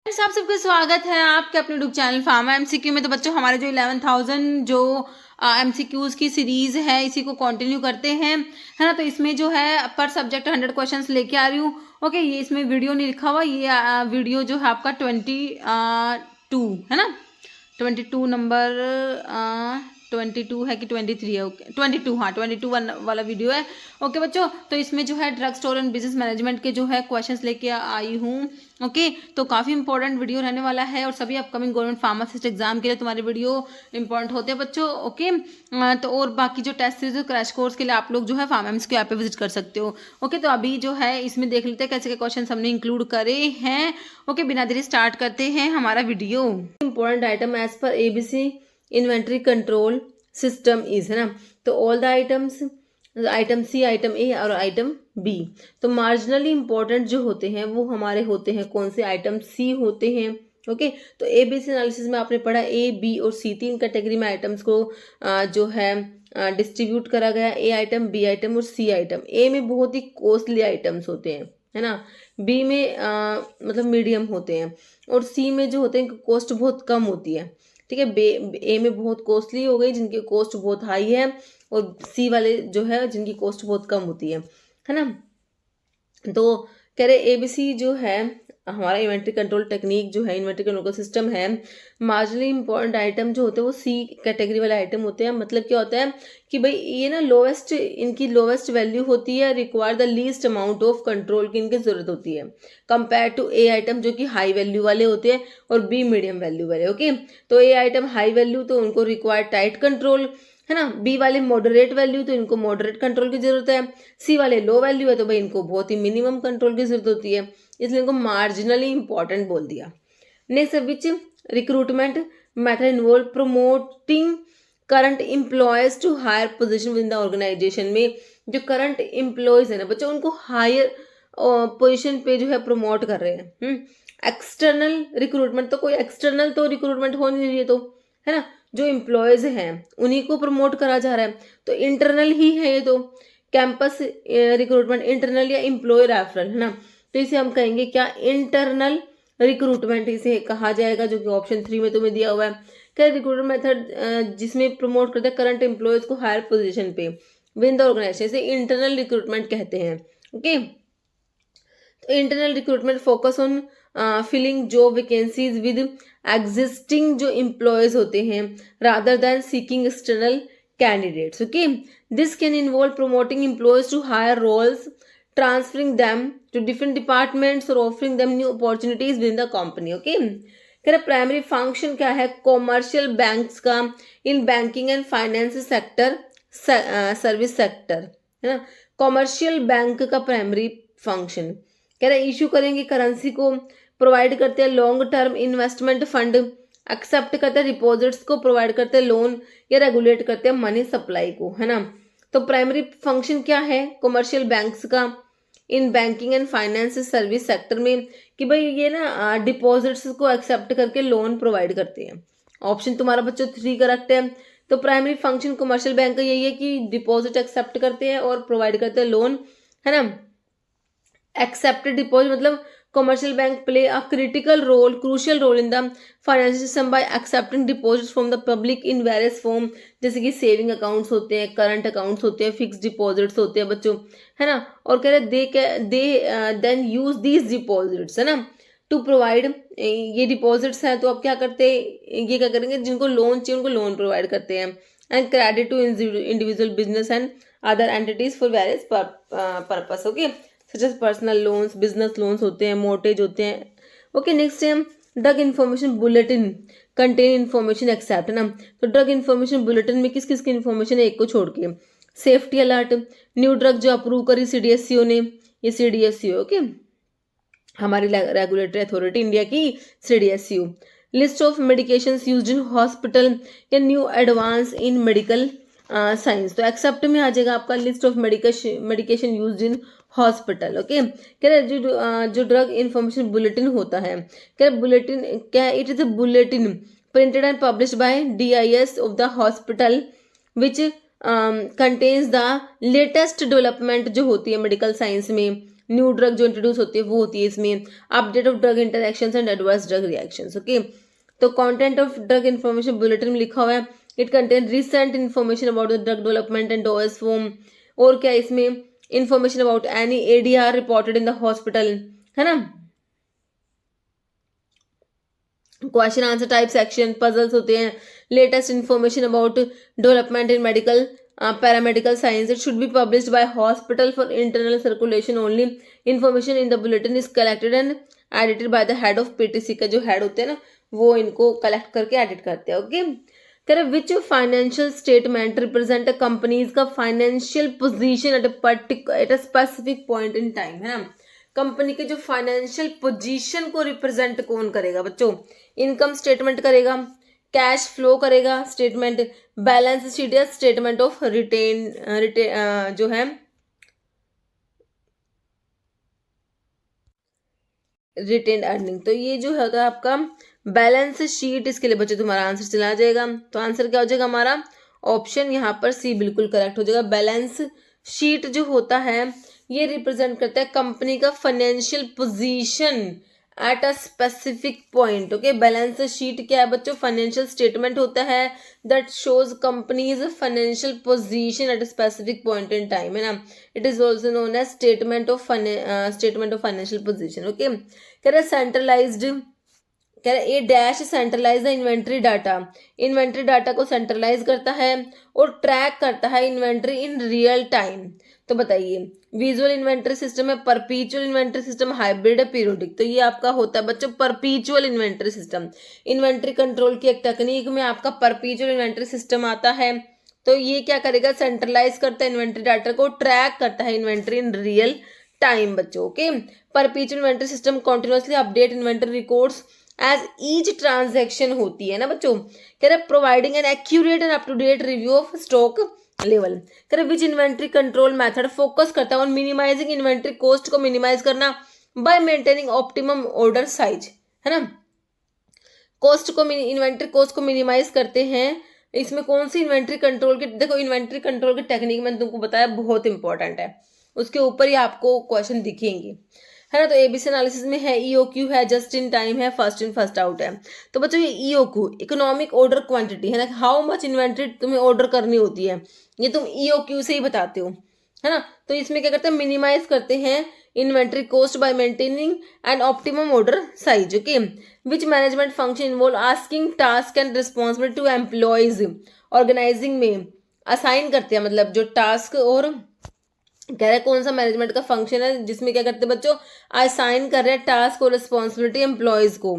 Friends, आप सबका स्वागत है आपके अपने यूट्यूब चैनल फार्मा एमसीक्यू में। तो बच्चों, हमारे जो 11,000 जो एमसीक्यूज की सीरीज है, इसी को कंटिन्यू करते हैं, है ना। तो इसमें जो है पर सब्जेक्ट 100 क्वेश्चंस लेके आ रही हूँ। ओके, ये इसमें वीडियो नहीं लिखा हुआ, ये वीडियो जो है आपका 22 है ना, 22 नंबर 22 है कि 23 है? ओके, 22, हाँ 22 वाला वीडियो है। ओके बच्चों, तो इसमें जो है drug store and business management के जो है क्वेश्चंस लेके आई हूँ। ओके, तो काफ़ी इंपॉर्टेंट वीडियो रहने वाला है और सभी अपकमिंग गवर्नमेंट फार्मासिस्ट एग्जाम के लिए तुम्हारे वीडियो इंपॉर्टेंट होते हैं बच्चों। ओके, तो और बाकी जो टेस्ट सीरीज क्रैश कोर्स के लिए आप लोग जो है फार्मा एम्स के ऐप पे विजिट कर सकते हो। ओके, तो अभी जो है इसमें देख लेते हैं कैसे के क्वेश्चन हमने इंक्लूड करे हैं। ओके, बिना देरी स्टार्ट करते हैं हमारा video. Important item as per ABC inventory control system is, है ना। तो all the items, item C, item A और आइटम बी। तो मार्जिनली इंपॉर्टेंट जो होते हैं वो हमारे होते हैं कौन से? आइटम सी होते हैं। ओके, तो ए बी सी एनालिसिस में आपने पढ़ा ए बी और सी, तीन कैटेगरी में आइटम्स को जो है डिस्ट्रीब्यूट करा गया। ए आइटम, बी आइटम और सी आइटम। ए में बहुत ही कॉस्टली आइटम्स होते हैं, है ना। बी में मतलब मीडियम होते हैं और सी में जो होते हैं कॉस्ट बहुत कम होती है। ठीक है, ए में बहुत कॉस्टली हो गई जिनकी कॉस्ट बहुत हाई है, और सी वाले जो है जिनकी कॉस्ट बहुत कम होती है ना। तो कह रहे एबीसी जो है हमारा इन्वेंट्री कंट्रोल टेक्निक जो है, इन्वेंट्री कंट्रोल का सिस्टम है। मार्जिनली इंपॉर्टेंट आइटम जो होते हैं वो सी कैटेगरी वाले आइटम होते हैं। मतलब क्या होता है कि भाई ये ना लोवेस्ट, इनकी लोवेस्ट वैल्यू होती है, require the least amount of control की इनकी जरूरत होती है, कंपेयर टू ए आइटम जो कि हाई वैल्यू वाले होते हैं और बी मीडियम वैल्यू वाले। ओके, तो ए आइटम हाई वैल्यू तो उनको रिक्वायर टाइट कंट्रोल, है ना। बी वाले मॉडरेट वैल्यू तो इनको मॉडरेट कंट्रोल की जरूरत है। सी वाले लो वैल्यू है तो भाई इनको बहुत ही मिनिमम कंट्रोल की जरूरत होती है, इसलिए इनको मार्जिनली इंपॉर्टेंट बोल दिया। Next, which recruitment method involve promoting current employees to higher position within the organisation. में जो करंट एम्प्लॉयज है ना बच्चों, उनको हायर पोजीशन पे जो है प्रमोट कर रहे हैं। एक्सटर्नल रिक्रूटमेंट, तो कोई एक्सटर्नल तो रिक्रूटमेंट हो नहीं रही है, तो है ना, जो एम्प्लॉयज हैं उन्हीं को प्रमोट करा जा रहा है। तो इंटरनल ही है ये, तो कैंपस रिक्रूटमेंट इंटरनल या एम्प्लॉय रेफरल, है ना। तो इसे हम कहेंगे क्या? इंटरनल रिक्रूटमेंट इसे कहा जाएगा, जो कि ऑप्शन 3 में तुम्हें दिया हुआ है। क्या रिक्रूटमेंट मेथड जिसमें प्रमोट करते हैं करंट एम्प्लॉयज को हायर पोजीशन पे विद इन द ऑर्गेनाइजेशन, इसे इंटरनल रिक्रूटमेंट कहते हैं। ओके, तो internal recruitment focus on filling job vacancies with existing जो एम्प्लॉयज होते हैं rather than seeking external candidates. Okay, this can involve promoting employees to higher roles, transferring them to different departments और offering them new opportunities within the company. Okay, primary function क्या है commercial banks का in banking and finance sector, service sector, है ना। Commercial bank का primary function कह रहा है इशू करेंगे करेंसी को, प्रोवाइड करते हैं long term investment fund, accept करते हैं डिपॉजिट्स को, प्रोवाइड करते हैं लोन या रेगुलेट करते हैं मनी सप्लाई को, है ना। तो प्राइमरी फंक्शन क्या है कमर्शियल बैंक्स का in banking and finance service sector में, कि भाई ये ना डिपॉजिट्स को एक्सेप्ट करके लोन प्रोवाइड करते हैं। ऑप्शन तुम्हारा बच्चों 3 करेक्ट है। तो प्राइमरी फंक्शन कमर्शियल बैंक का यही है कि डिपॉजिट एक्सेप्ट करते हैं और प्रोवाइड करते हैं लोन, है ना। एक्सेप्टेड डिपॉजिट मतलब commercial bank play a critical role, crucial role in the financial system by accepting deposits from the public in various form, जैसे कि सेविंग अकाउंट्स होते हैं, करंट अकाउंट्स होते हैं, फिक्स डिपॉजिट्स होते हैं बच्चों, है ना। और कह रहे दे देन यूज दीज डिपॉजिट्स, है ना, टू प्रोवाइड। ये डिपॉजिट्स हैं तो अब क्या करते हैं, ये क्या करेंगे जिनको लोन चाहिए उनको लोन प्रोवाइड करते हैं, and credit to individual business and other entities for various purpose. Okay, such as personal loans, business loans होते हैं, मोर्टेज होते हैं। ओके, नेक्स्ट है drug information bulletin contain information accept, है ना। तो ड्रग इन्फॉर्मेशन बुलेटिन में किस किस की इन्फॉर्मेशन है, एक को छोड़ के। सेफ्टी अलर्ट, न्यू ड्रग जो अप्रूव करी सीडीएससीओ ने, ये सीडीएससीओ ओके हमारी रेगुलेटरी अथॉरिटी इंडिया की CDSCO. List of medications used in hospital या new advance in medical science, तो एक्सेप्ट में आ जाएगा आपका list of medication used in hospital. Okay, कह रहे जो ड्रग इंफॉर्मेशन बुलेटिन होता है, कह रहे बुलेटिन क्या, it is a bulletin printed and published by DIS of the hospital which contains the latest development जो होती है मेडिकल साइंस में, न्यू ड्रग जो इंट्रोड्यूस होती है वो होती है इसमें, update of drug interactions and adverse drug reactions. Okay, तो content of drug information bulletin में लिखा हुआ है it contain recent information about the drug development and dose form, और क्या इसमें information about any ADR reported in the hospital, है ना। Question answer type section, puzzles होते हैं, latest information about development in medical paramedical science, it should be published by hospital for internal circulation only, information in the bulletin is collected and edited by the head of PTC, का जो head होते हैं ना वो इनको collect करके edit करते हैं। ओके, कह रहे which financial statement represent a company's का financial position at a specific point in time, है ना। कंपनी के जो फाइनेंशियल पोजीशन को रिप्रेजेंट कौन करेगा बच्चों, इनकम स्टेटमेंट करेगा, कैश फ्लो करेगा स्टेटमेंट, बैलेंस शीट या स्टेटमेंट ऑफ रिटेन जो है रिटेन अर्निंग। तो ये जो होता है आपका बैलेंस शीट, इसके लिए बच्चों तुम्हारा आंसर चला जाएगा। तो आंसर क्या हो जाएगा हमारा, ऑप्शन यहाँ पर सी बिल्कुल करेक्ट हो जाएगा। बैलेंस शीट जो होता है ये रिप्रेजेंट करता है कंपनी का financial position at a specific point. Okay, balance sheet क्या है बच्चों, फाइनेंशियल स्टेटमेंट होता है that shows company's financial position at a specific point in time, है ना। It is also known as statement of financial position. Okay, कह रहे centralised, कह रहे a dash centralise the inventory data, inventory data को centralise करता है और ट्रैक करता है इन्वेंट्री इन रियल टाइम। तो बताइए विजुअल इन्वेंट्री सिस्टम है, परपीचुअल इन्वेंट्री सिस्टम, हाइब्रिड है, पीरियोडिक। तो ये आपका होता है बच्चों परपीचुअल इन्वेंट्री सिस्टम। इन्वेंट्री कंट्रोल की एक टेक्निक में आपका परपीचुअल इन्वेंट्री सिस्टम आता है। तो ये क्या करेगा, सेंट्रलाइज करता है इन्वेंट्री डाटा को, ट्रैक करता है इन्वेंट्री इन रियल टाइम बच्चों। Okay, perpetual inventory system continuously update inventory records as each transaction होती है ना बच्चों। कह रहे providing an accurate and up to date review of stock level. कह रहे which inventory control method focus करता है ऑन मिनिमाइजिंग इन्वेंट्री कॉस्ट को मिनिमाइज करना by maintaining optimum order size, है ना। कॉस्ट को इन्वेंट्री कॉस्ट को मिनिमाइज करते हैं, इसमें कौन सी इन्वेंट्री कंट्रोल की, देखो इन्वेंट्री कंट्रोल की टेक्निक मैंने तुमको बताया बहुत इंपॉर्टेंट है, उसके ऊपर ही आपको क्वेश्चन दिखेंगे, है ना। तो एबीसी एनालिसिस में है ईओक्यू है, जस्ट इन टाइम है, फर्स्ट इन फर्स्ट आउट है। तो बच्चों ये ईओक्यू इकोनॉमिक ऑर्डर क्वांटिटी है ना, हाउ मच इन्वेंट्री तुम्हें ऑर्डर करनी होती है, ये तुम ईओक्यू से ही बताते हो, है ना। तो इसमें क्या करते हैं, मिनिमाइज करते हैं inventory cost by maintaining and optimum order size. Okay, which management function involve asking task and responsibility to employees, organising में असाइन करते हैं, मतलब जो टास्क और कह रहे कौन सा मैनेजमेंट का फंक्शन है जिसमें क्या करते हैं बच्चों, असाइन कर रहे हैं टास्क और रिस्पॉन्सिबिलिटी एम्प्लॉयज को।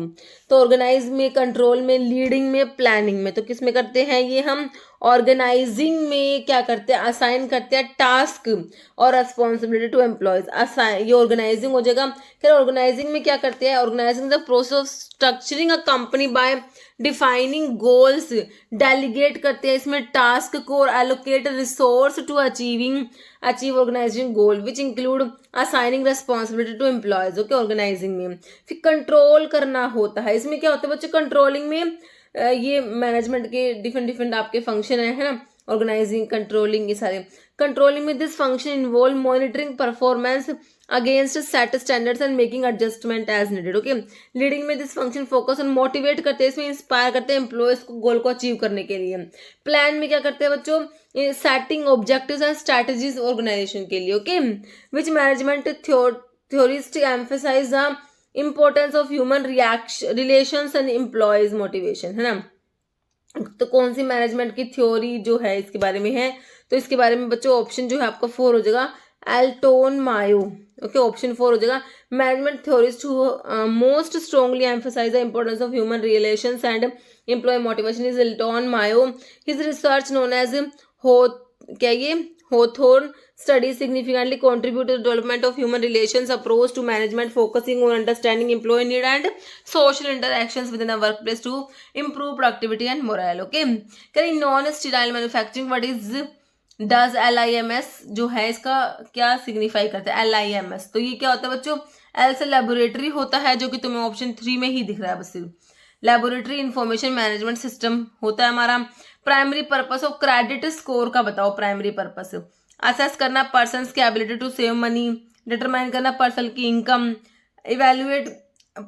तो ऑर्गेनाइज में, कंट्रोल में, लीडिंग में, प्लानिंग में। तो किस में करते हैं ये हम, ऑर्गेनाइजिंग में क्या करते हैं, असाइन करते हैं टास्क और रिस्पॉन्सिबिलिटी टू एम्प्लॉयज, असाइन, ये ऑर्गेनाइजिंग हो जाएगा। फिर ऑर्गेनाइजिंग में क्या करते हैं, organising the process of structuring a company by defining goals, delegate करते हैं इसमें टास्क को और allocate resource to achieve organising goal which include assigning responsibility to employees. Okay, organising में। फिर कंट्रोल करना होता है, इसमें क्या होता है बच्चों, कंट्रोलिंग में ये मैनेजमेंट के डिफरेंट आपके फंक्शन है ना, ऑर्गेनाइजिंग, कंट्रोलिंग, ये सारे। कंट्रोलिंग में this function involve monitoring performance against set standards and making adjustment as needed. Okay, leading में this function focus on motivate करते हैं, इसमें इंस्पायर करते हैं एम्प्लॉयज को गोल को अचीव करने के लिए। प्लान में क्या करते हैं बच्चों, setting objectives and strategies organisation के लिए। Okay, which management theorist emphasise the importance of human relations and employees motivation, है ना। तो कौन सी मैनेजमेंट की थ्योरी जो है इसके बारे में है, तो इसके बारे में बच्चों ऑप्शन जो है आपका 4 हो जाएगा, एल्टोन मायो। ओके, ऑप्शन 4 हो जाएगा। Management theorist who most strongly emphasise the importance of human relations and employee motivation is Elton Mayo. His research known as Hawthorne studies significantly contribute to the development of human relations approach to management, focusing on understanding employee need and social interactions within the workplace to improve productivity and morale. Okay, करें non-sterile manufacturing, what is does LIMS जो है इसका क्या signify करता है, LIMS। तो ये क्या होता है बच्चों, L से लेबोरेटरी होता है जो कि तुम्हें ऑप्शन 3 में ही दिख रहा है, बस लेबोरेटरी इंफॉर्मेशन मैनेजमेंट सिस्टम होता है हमारा। Primary purpose of credit score का बताओ, प्राइमरी पर्पस असेस करना पर्सन्स की ability to save money, determine करना पर्सन की income, evaluate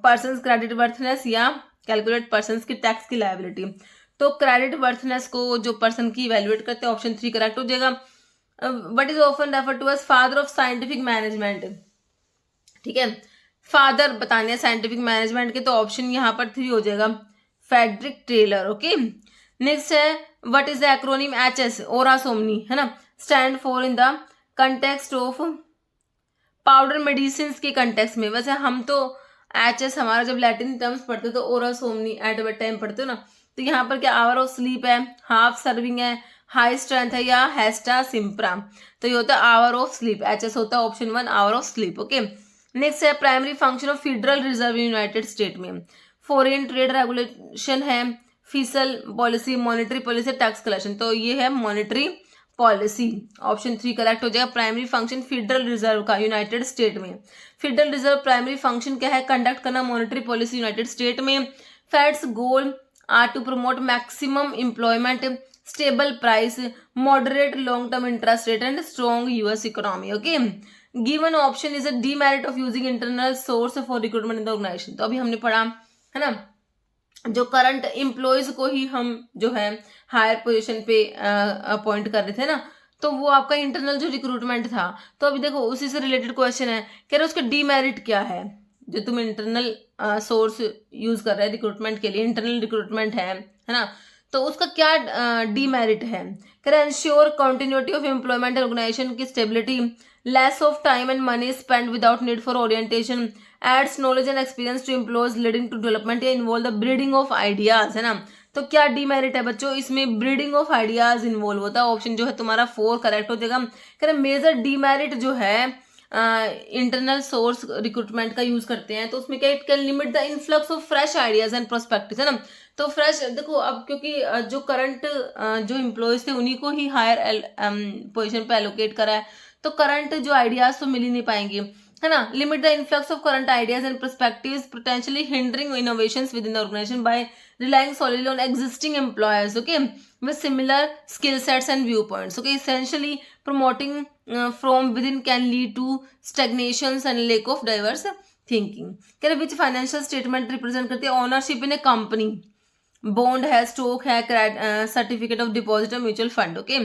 person credit worthiness या कैलकुलेट पर्सन की टैक्स की लायबिलिटी। तो क्रेडिट वर्थनेस को जो पर्सन की इवेल्युएट करते हैं ऑप्शन 3 करेक्ट हो जाएगा। What is often refer to as father of scientific management, ठीक है, फादर बताने हैं साइंटिफिक मैनेजमेंट के, तो ऑप्शन यहाँ पर 3 हो जाएगा, फेडरिक टेलर। ओके, नेक्स्ट है what is the acronym HS, ओरा सोमनी, है ना, stand for in the context of powder medicine के कंटेक्स्ट में। वैसे हम तो HS हमारा जब लैटिन टर्म्स पढ़ते तो ओरा सोमनी एट बेड टाइम पढ़ते हो ना, तो यहाँ पर क्या आवर ऑफ स्लीप है, हाफ सर्विंग है, हाई स्ट्रेंथ है या हेस्टा सिम्प्रा, तो ये होता है आवर ऑफ स्लीप, HS होता है option 1 hour of sleep. Okay, next है primary function of federal reserve United State में, फॉरेन ट्रेड रेगुलेशन है, fiscal policy, monetary policy, tax collection, तो ये है मॉनेटरी पॉलिसी, ऑप्शन 3 करेक्ट हो जाएगा। प्राइमरी फंक्शन फेडरल रिजर्व का यूनाइटेड स्टेट में, फेडरल रिजर्व प्राइमरी फंक्शन क्या है, कंडक्ट करना मॉनेटरी पॉलिसी यूनाइटेड स्टेट में। Fed's goal are to promote maximum employment, stable price, moderate long term interest rate and strong US economy. Okay, given option is a demerit of using internal source for recruitment in the organisation, तो अभी हमने पढ़ा है ना, जो current employees को ही हम जो है हायर पोजीशन पे अपॉइंट कर रहे थे ना, तो वो आपका इंटरनल जो रिक्रूटमेंट था, तो अभी देखो उसी से रिलेटेड क्वेश्चन है, कह रहे उसका डीमेरिट क्या है, जो तुम इंटरनल सोर्स यूज कर रहे हैं रिक्रूटमेंट के लिए, इंटरनल रिक्रूटमेंट है ना, तो उसका क्या डीमेरिट है, कह रहे ensure continuity of employment organisation की stability, less of time and money spend without need for orientation, aids knowledge and experience to employees leading to development या involve the breeding of ideas, है ना, तो क्या demerit है बच्चों, इसमें breeding of ideas involve होता है, ऑप्शन जो है तुम्हारा 4 करेक्ट हो जाएगा। कह रहे मेजर डीमेरिट जो है इंटरनल सोर्स रिक्रूटमेंट का यूज करते हैं, तो उसमें क्या, it can limit the influx of fresh ideas and prospective, है ना, तो फ्रेश देखो अब क्योंकि जो करंट जो एम्प्लॉयज थे उन्हीं को ही हायर पोजीशन पे एलोकेट करा है, तो करंट जो आइडियाज तो मिल ही नहीं पाएंगे, है ना, limit the influx of current ideas and perspectives potentially hindering innovations within the organisation by relying solely on existing employers, okay, with similar skill sets and viewpoints, okay, essentially promoting from within can lead to stagnations and lack of diverse thinking। कह रहे which financial statement represent करती है ownership in a company, bond है, stock है, certificate of deposit और mutual fund, okay,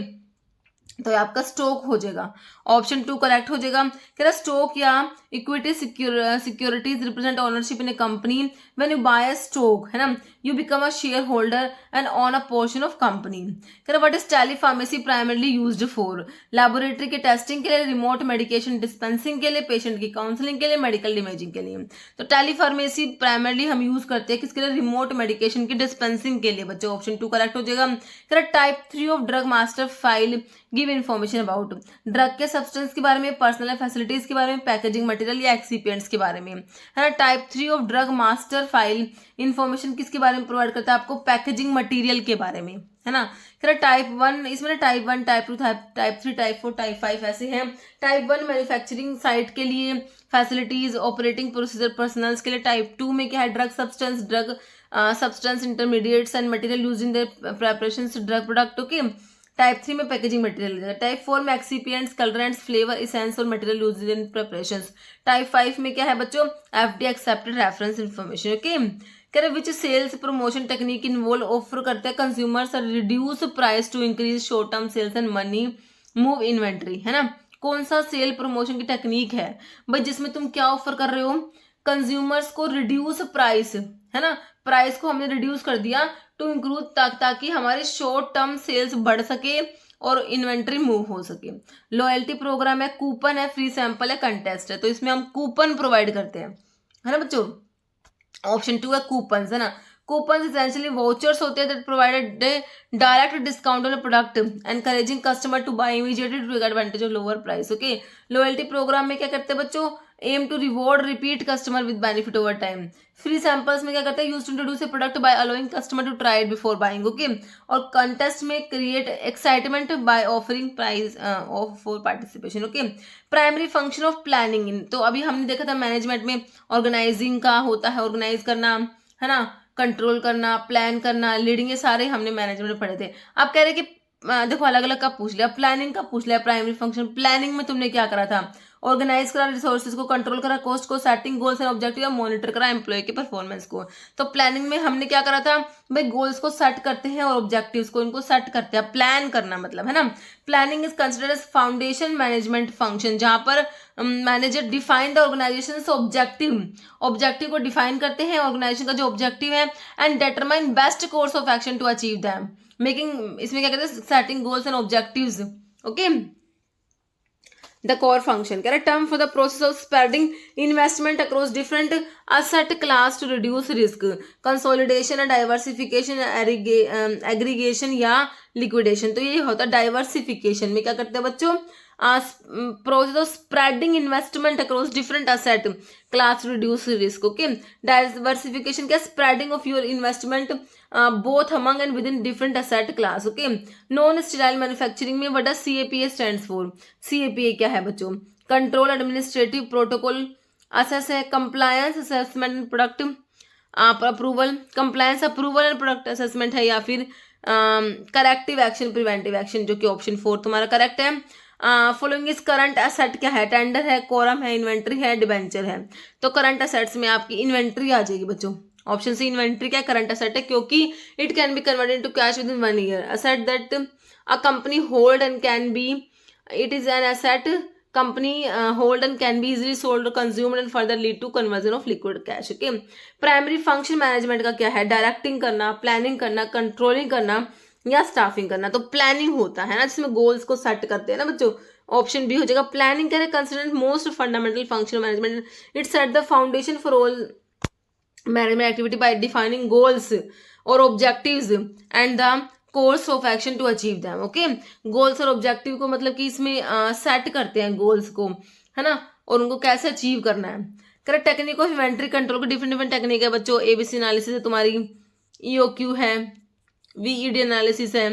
तो आपका stock हो जाएगा, ऑप्शन 2 करेक्ट हो जाएगा। कह रहा स्टॉक या equity securities represent ownership in a company, when you buy a stock, है ना, you become a shareholder and on a portion of company. कह रहा what is telepharmacy primarily used for, laboratory के testing के लिए, remote medication dispensing के लिए, patient की काउंसलिंग के लिए, मेडिकल इमेजिंग के लिए, तो टेली फार्मेसी प्राइमरली हम यूज करते हैं किसके लिए, रिमोट मेडिकेशन की डिस्पेंसिंग के लिए बच्चों, ऑप्शन 2 करेक्ट हो जाएगा। कह रहा type 3 of drug master file give information about, drug के सब्सटेंस के बारे में, पर्सनल फैसिलिटीज के बारे में, पैकेजिंग मटेरियल या एक्सिपिएंट्स के बारे में, है ना। Type 3 of drug master file information किसके बारे में प्रोवाइड करता है, आपको पैकेजिंग मटेरियल के बारे में, है ना। कह टाइप 1 इसमें type 1, type 2, type 3, type 4, type 5 ऐसे हैं। टाइप 1 मैन्युफैक्चरिंग साइट के लिए, फैसिलिटीज, ऑपरेटिंग प्रोसीजर, पर्सनल्स के लिए। टाइप 2 में क्या है, drug substance intermediates and material use in their preparation drug product, okay. Type 3 में पैकेजिंग मटेरियल। टाइप 4 में एक्सीपिएंट्स, कलरेंट्स, फ्लेवर, इसेंस और material use in preparations. Type 5 में क्या है बच्चों, FDA accepted reference information, okay. कह रहे which sales promotion technique involve offer करते हैं consumers reduce price to increase short term sales and money move inventory, है ना। कौन सा सेल प्रमोशन की टेक्निक है भाई जिसमें तुम क्या ऑफर कर रहे हो, कंज्यूमर्स को रिड्यूस प्राइस, है ना, प्राइस को हमने रिड्यूस कर दिया टू इंक्लूड ताकि हमारे शॉर्ट टर्म सेल्स बढ़ सके और इन्वेंट्री मूव हो सके। लॉयल्टी प्रोग्राम है, कूपन है, फ्री सैंपल है, कंटेस्ट है, तो इसमें हम कूपन प्रोवाइड करते हैं, है ना बच्चों। ऑप्शन 2 है कूपन, है ना। कूपन एसेंशियली वाउचर्स होते हैं that provided direct discount on product encouraging customer to buy immediately to take advantage of lower price, okay. Loyalty programme में क्या करते हैं बच्चों, aim to reward repeat customer with benefit over time. Free samples में क्या करते हैं, use to introduce a product by allowing customer to try it before buying, okay. और कंटेस्ट में create excitement by offering prize of for participation, okay. Primary function of planning, तो अभी हमने देखा था मैनेजमेंट में ऑर्गेनाइजिंग का होता है, ऑर्गेनाइज करना, है ना, कंट्रोल करना, प्लान करना, लीडिंग, ये सारे हमने मैनेजमेंट में पढ़े थे। आप कह रहे हैं कि देखो अलग अलग का पूछ लिया, प्लानिंग का पूछ लिया, प्राइमरी फंक्शन प्लानिंग में तुमने क्या करा था, ऑर्गेनाइज करा रिसोर्सेज को, कंट्रोल करा कॉस्ट को, setting goals and objective, monitor करा एम्प्लॉय के परफॉर्मेंस को। तो प्लानिंग में हमने क्या करा था भाई, गोल्स को सेट करते हैं और ऑब्जेक्टिव्स को इनको सेट करते हैं, प्लान करना मतलब है ना। Planning is considered as foundation management function, जहां पर manager define the organisation objective को डिफाइन करते हैं, ऑर्गेनाइजेशन का जो ऑब्जेक्टिव है, and determine best course of action to achieve them, making, इसमें क्या कहते हैं, setting goals and objectives. Okay, the core function कह रहा है term for the process of spreading investment across different asset class to reduce risk, consolidation and diversification, aggregation या liquidation. तो ये होता है डाइवर्सिफिकेशन में क्या करते हैं बच्चों, process of spreading investment across different asset class reduce risk. Okay, diversification क्या, spreading of your investment both among and within different asset class. Okay, non sterile manufacturing में what does CAPA stands for, CAPA क्या है बच्चों, control administrative protocol, assess है compliance assessment product approval, compliance approval and product assessment है, या फिर corrective action preventive action, जो कि ऑप्शन 4 तुम्हारा करेक्ट है। फॉलोइंग इज करंट एसेट क्या है, टेंडर है, कोरम है, इन्वेंट्री है, डिबेंचर है। तो करंट एसेट्स में आपकी इन्वेंट्री आ जाएगी बच्चों, ऑप्शन सी इन्वेंट्री क्या करंट एसेट है, क्योंकि it can be converted into cash with in 1 year. Asset that a company hold and can be, it is an asset company hold and can be easily sold or consumed and further lead to conversion of liquid cash. Okay, primary function management का क्या है, directing करना, planning करना, controlling करना या staffing करना। तो planning होता है ना जिसमें गोल्स को सेट करते हैं ना बच्चों, ऑप्शन बी हो जाएगा। प्लानिंग कह रहे consider most fundamental function management, it set the foundation for all management activity by defining goals और objectives and the course of action to achieve them. Okay, goals और ऑब्जेक्टिव को मतलब कि इसमें सेट करते हैं गोल्स को, है ना, और उनको कैसे अचीव करना है। Correct, technique of inventory control को डिफरेंट डिफरेंट टेक्निक है बच्चों, ABC एनालिसिस है तुम्हारी, EOQ है, VED एनालिसिस है,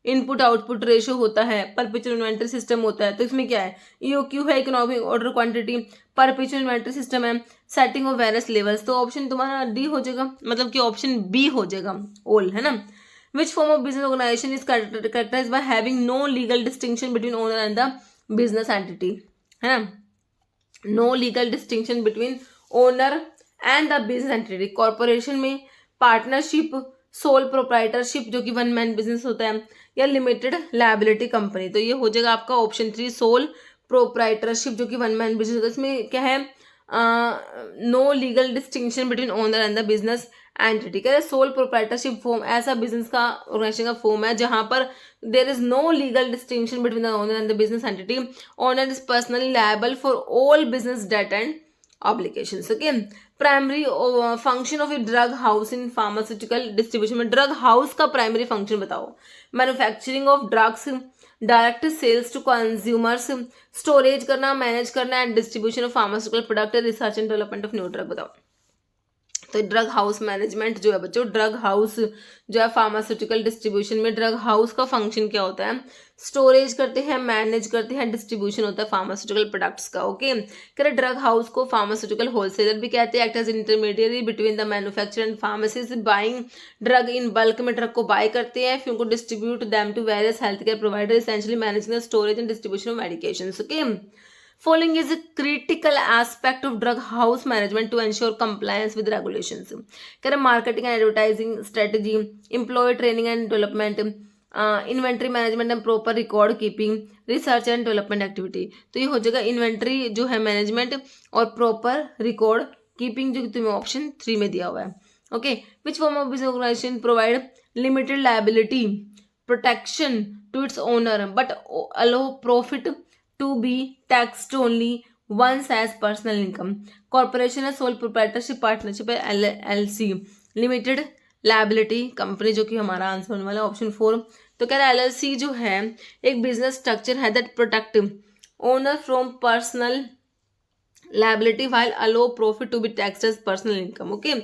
इनपुट आउटपुट रेशो होता है, परपेचुअल इन्वेंट्री सिस्टम होता है। तो इसमें क्या है, EOQ है economic order quantity, perpetual inventory system है, सेटिंग ऑफ वेरियस लेवल्स। तो ऑप्शन तुम्हारा डी हो जाएगा, मतलब कि ऑप्शन बी हो जाएगा ऑल, है ना। Which form of business organization is characterized by having no legal distinction between owner and the business entity, है ना, no legal distinction between owner and the business entity। Corporation में partnership, sole proprietorship जो कि 1 man business होता है, या limited liability company. तो ये हो जाएगा आपका ऑप्शन 3 सोल प्रोप्राइटरशिप जो कि 1 मैन बिजनेस होता है। इसमें क्या है, no legal distinction between owner and the business entity. कह रहे सोल प्रोप्राइटरशिप फॉर्म ऐसा बिजनेस का ऑर्गेनाइजेशन का फॉर्म है जहां पर there is no legal distinction between the owner and the business entity, owner is personally liable for all business debt and obligations. Okay, primary function of a drug house in pharmaceutical distribution में, drug house का primary function बताओ। Manufacturing of drugs, direct sales to consumers, storage करना, manage करना and distribution of pharmaceutical product, research and development of new drug बताओ। तो drug house management जो है बच्चों, ड्रग हाउस जो है फार्मास्यूटिकल डिस्ट्रीब्यूशन में, ड्रग हाउस का फंक्शन क्या होता है, स्टोरेज करते हैं, मैनेज करते हैं, डिस्ट्रीब्यूशन होता है फार्मास्यूटिकल प्रोडक्ट्स का। ओके, कह रहे ड्रग हाउस को फार्मास्यूटिकल होलसेलर भी कहते हैं, act as intermediary between the manufacturer and pharmacist buying drug in bulk में ड्रग को बाय करते हैं, फिर उनको distribute them to various health care provider, essentially managing the storage and distribution of medications. Okay, following is a critical aspect of drug house management to ensure compliance with regulations. कह रहे marketing and advertising strategy, employee training and development, inventory management and proper record keeping, research and development activity। तो ये हो जाएगा inventory जो है management और proper record keeping जो कि तुम्हें ऑप्शन 3 में दिया हुआ है। Okay, which form of business organisation provide limited liability protection to its owner but allow profit to be taxed only once as personal income। Corporation है, सोल प्रोप्राइटरशिप, पार्टनरशिप है, LLC, limited liability company जो कि हमारा answer होने वाला है option 4। तो कह रहा है LLC जो है एक बिजनेस स्ट्रक्चर है that protect owner from personal liability while allow profit to be taxed as personal income. Okay,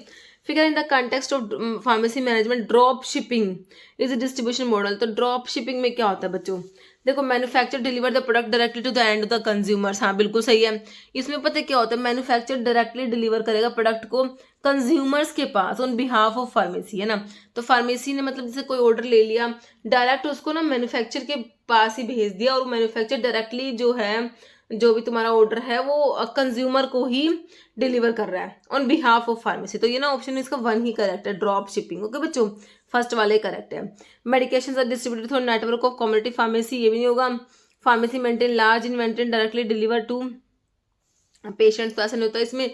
figure in the context of pharmacy management drop shipping is a distribution model. तो drop shipping में क्या होता है बच्चों, देखो manufacture deliver the product directly to the end of the consumers, हाँ बिल्कुल सही है। इसमें पता है क्या होता है, मैन्युफैक्चर डायरेक्टली डिलीवर करेगा प्रोडक्ट को कंज्यूमर्स के pass on behalf of pharmacy, है ना। तो फार्मेसी ने मतलब जैसे कोई ऑर्डर ले लिया, डायरेक्ट उसको ना मैन्युफैक्चर के पास ही भेज दिया, और मैन्युफैक्चर डायरेक्टली जो है, जो भी तुम्हारा ऑर्डर है वो कंज्यूमर को ही डिलीवर कर रहा है ऑन बिहाफ ऑफ फार्मेसी। तो ये ना ऑप्शन इसका 1 ही करेक्ट है, ड्रॉप शिपिंग। ओके बच्चों, फर्स्ट वाले करेक्ट है। Medication are distributed through network of community pharmacy, ये भी नहीं होगा। Pharmacy maintain large inventory directly deliver to patients, तो ऐसा नहीं होता इसमें,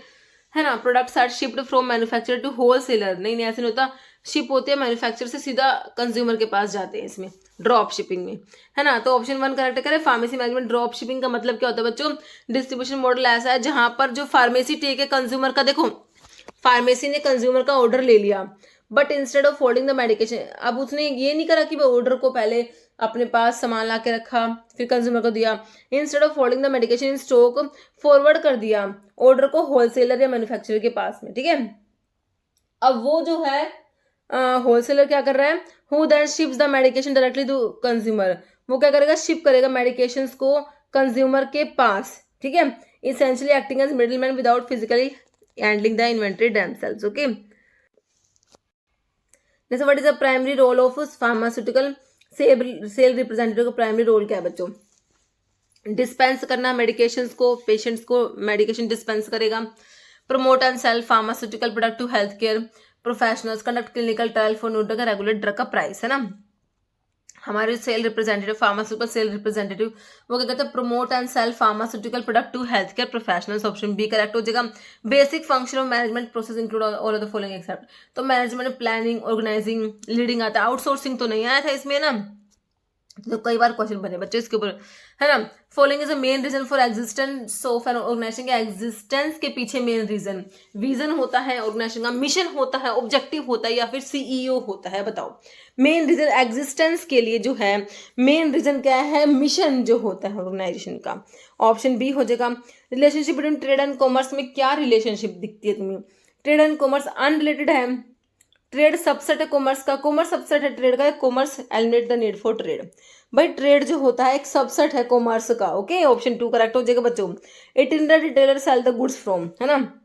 है ना। Products are shipped from manufacturer to wholesaler, नहीं नहीं ऐसे नहीं होता, शिप होते हैं मैन्युफैक्चरर से सीधा कंज्यूमर के पास जाते हैं इसमें, ड्रॉप शिपिंग में, है ना। तो ऑप्शन 1 करेक्ट करें। फार्मेसी मैनेजमेंट ड्रॉप शिपिंग का मतलब क्या होता है बच्चों, डिस्ट्रीब्यूशन मॉडल ऐसा है जहां पर जो फार्मेसी टेक है कंज्यूमर का, देखो फार्मेसी ने कंज्यूमर का ऑर्डर ले लिया, but instead of holding the medication, अब उसने ये नहीं करा कि वो ऑर्डर को पहले अपने पास सामान ला के रखा फिर कंज्यूमर को दिया, instead of holding the medication in stock forward कर दिया ऑर्डर को होलसेलर या मैन्युफैक्चरर के पास में, ठीक है। अब वो जो है होलसेलर क्या कर रहा है, who then ships the medication directly to consumer, वो क्या करेगा, शिप करेगा मेडिकेशन को कंज्यूमर के पास, ठीक है। Essentially acting as middleman without physically handling the inventory themselves, okay. जैसे what is the primary role of pharmaceutical sale representative का प्राइमरी रोल क्या है बच्चों, डिस्पेंस करना मेडिकेशंस को, पेशेंट्स को मेडिकेशन डिस्पेंस करेगा। Promote and sell pharmaceutical product to health care professionals, conduct clinical trial for no drug, regulate drug का price, है ना। हमारे sale representative, pharmaceutical sale representative, वो क्या कहते हैं, promote and sell pharmaceutical product to health care professionals, option B correct हो जाएगा। Basic function of management process include all of the following except, तो मैनेजमेंट प्लानिंग ऑर्गेनाइजिंग लीडिंग आता है, outsourcing तो नहीं आया था इसमें ना, तो कई बार क्वेश्चन बने बच्चे इसके ऊपर, है ना। Following is a main reason for existence of an organisation, के एग्जिस्टेंस के पीछे मेन रीजन, विजन होता है ऑर्गेनाइजेशन का, मिशन होता है, ऑब्जेक्टिव होता है, या फिर सीईओ होता है, बताओ। मेन रीजन एग्जिस्टेंस के लिए जो है मेन रीजन क्या है, मिशन जो होता है ऑर्गेनाइजेशन का, ऑप्शन बी हो जाएगा। Relationship between trade and commerce में क्या रिलेशनशिप दिखती है तुम्हें, ट्रेड एंड कॉमर्स अनरिलेटेड है, ट्रेड सबसेट है कॉमर्स का, कॉमर्स सबसेट है ट्रेड का, commerce eliminate the need for trade, भाई ट्रेड जो होता है एक सबसेट है कॉमर्स का, ओके। ऑप्शन 2 करेक्ट हो जाएगा बच्चों। Itinerant retailer sell the goods from, है ना,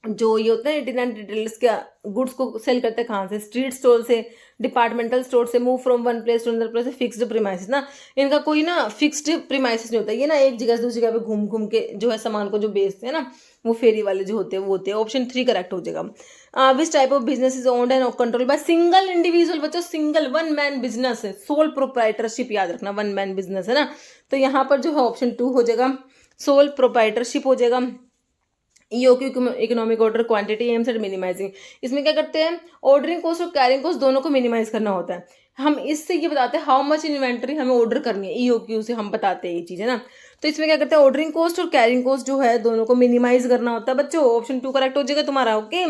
जो ये होता है इटिनरेंट रिटेलर्स क्या गुड्स को सेल करते हैं कहाँ से, स्ट्रीट स्टोर से, डिपार्टमेंटल स्टोर से, move from one place to another place, fixed premises ना, इनका कोई ना फिक्स्ड प्रीमाइसेस नहीं होता, ये ना एक जगह से दूसरी जगह पे घूम घूम के जो है सामान को जो बेचते हैं ना, वो फेरी वाले जो होते हैं वो होते हैं। ऑप्शन 3 करेक्ट हो जाएगा। Which type of business is owned and control by single individual, बच्चों सिंगल वन मैन बिजनेस है, सोल प्रोप्राइटरशिप, याद रखना वन मैन बिजनेस है ना, तो यहाँ पर जो है ऑप्शन 2 हो जाएगा, सोल प्रोप्राइटरशिप हो जाएगा। Economic order quantity aims at minimising, इसमें क्या करते हैं, ऑर्डरिंग कॉस्ट और कैरिंग कॉस्ट दोनों को मिनिमाइज करना होता है। हम इससे ये बताते हैं हाउ मच इन्वेंट्री हमें ऑर्डर करनी है, ईओक्यू से हम बताते हैं ये चीज़, है ना। तो इसमें क्या करते हैं, ऑर्डरिंग कॉस्ट और कैरिंग कॉस्ट जो है दोनों को मिनिमाइज करना होता है बच्चों। ऑप्शन 2 करेक्ट हो जाएगा तुम्हारा, ओके।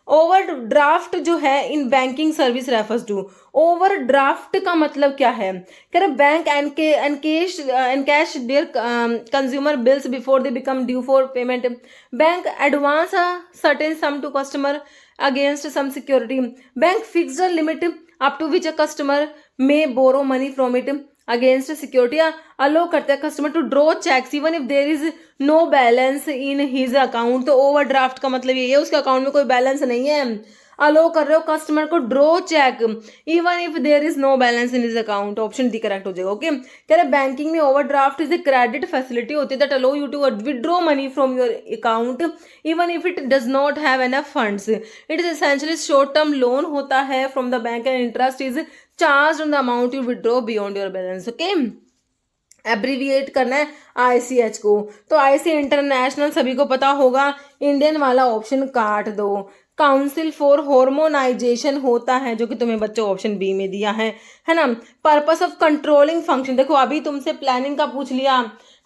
ओवरड्राफ्ट जो है in banking service refers to, overdraft का मतलब क्या है, कह रहे bank encash their consumer bills before they become due for payment, bank advance a certain sum to customer against some security, bank fixed limit up to which a customer may borrow money from it against security, allow करते हैं customer to draw cheques even if there is no balance in his account, तो overdraft का मतलब ये है उसके account में कोई बैलेंस नहीं है, अलो कर रहे हो कस्टमर को draw cheque even if there is no balance in his account, option D correct हो जाएगा, ओके। कह रहे बैंकिंग में overdraft is a credit facility होती है that allow you to withdraw money from your account even if it does not have enough funds, it is essentially short term loan होता है from the bank and interest is charge on the amount you withdraw beyond your balance, okay. Abbreviate करना है ICH को, तो IC international सभी को पता होगा, इंडियन वाला ऑप्शन काट दो। काउंसिल फॉर हार्मोनाइजेशन होता है जो कि तुम्हें बच्चों ऑप्शन बी में दिया है ना। पर्पस ऑफ कंट्रोलिंग फंक्शन, देखो अभी तुमसे प्लानिंग का पूछ लिया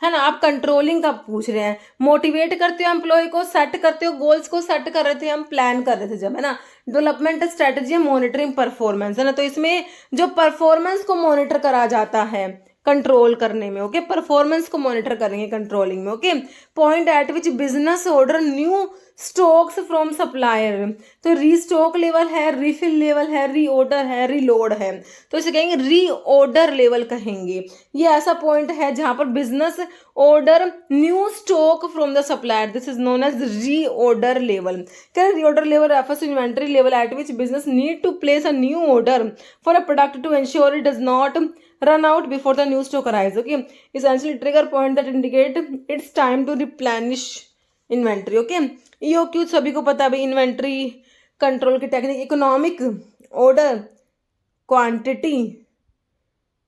है ना, आप कंट्रोलिंग का पूछ रहे हैं, मोटिवेट करते हो एम्प्लॉय को, सेट करते हो गोल्स को, सेट कर रहे थे हम, प्लान कर रहे थे जब, है ना। डेवलपमेंट स्ट्रेटजी, मॉनिटरिंग परफॉर्मेंस, है ना, तो इसमें जो परफॉर्मेंस को मॉनिटर करा जाता है कंट्रोल करने में, ओके, परफॉर्मेंस को मॉनिटर करेंगे कंट्रोलिंग में, okay. Point eight which business order new stocks from supplier, तो रीस्टॉक लेवल है, रिफिल लेवल है, रीऑर्डर है, रीलोड है, तो इसे कहेंगे रीऑर्डर लेवल कहेंगे। ये ऐसा पॉइंट है जहां पर business order new stock from the supplier, this is known as reorder level. Reorder level refers to inventory level at which business need to place a new order for a product to ensure it does not run out before the new stock arrives, okay, essentially trigger point that indicate it's time to replenish inventory, okay। EOQ सभी को पता है भाई, inventory control की technique, economic order, quantity,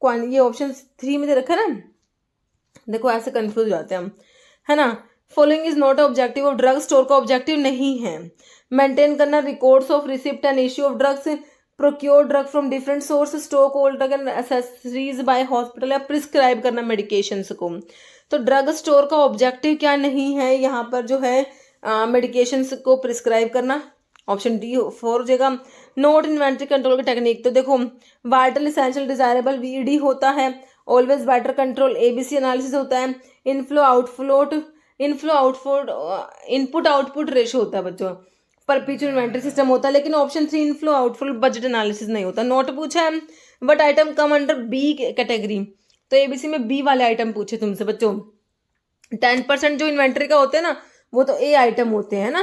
ये option 3 में दे रखा है ना, देखो ऐसे कंफ्यूज हो जाते हैं हम, है ना। Following is not objective of drug store का ऑब्जेक्टिव नहीं है। मेंटेन करना records of receipt and issue of drugs, procure drug from different source, stock all drug and accessories bye hospital, या प्रिस्क्राइब करना मेडिकेशंस को। तो ड्रग स्टोर का objective क्या नहीं है यहाँ पर जो है, मेडिकेशंस को प्रिस्क्राइब करना, ऑप्शन डी 4 हो जाएगा। नोट इन्वेंट्री कंट्रोल की टेक्निक, तो देखो वाइटल इसेंशियल डिजायरेबल वीडी होता है, always better control ABC analysis होता है, inflow outflow input output ratio होता है बच्चों, परपेचुअल इन्वेंटरी सिस्टम होता है। लेकिन option 3 inflow outflow budget analysis नहीं होता। नोट पूछा है but item come under B category, तो एबीसी में बी वाले आइटम पूछे तुमसे बच्चों। 10% जो इन्वेंटरी का होते हैं ना, वो तो ए आइटम होते हैं ना।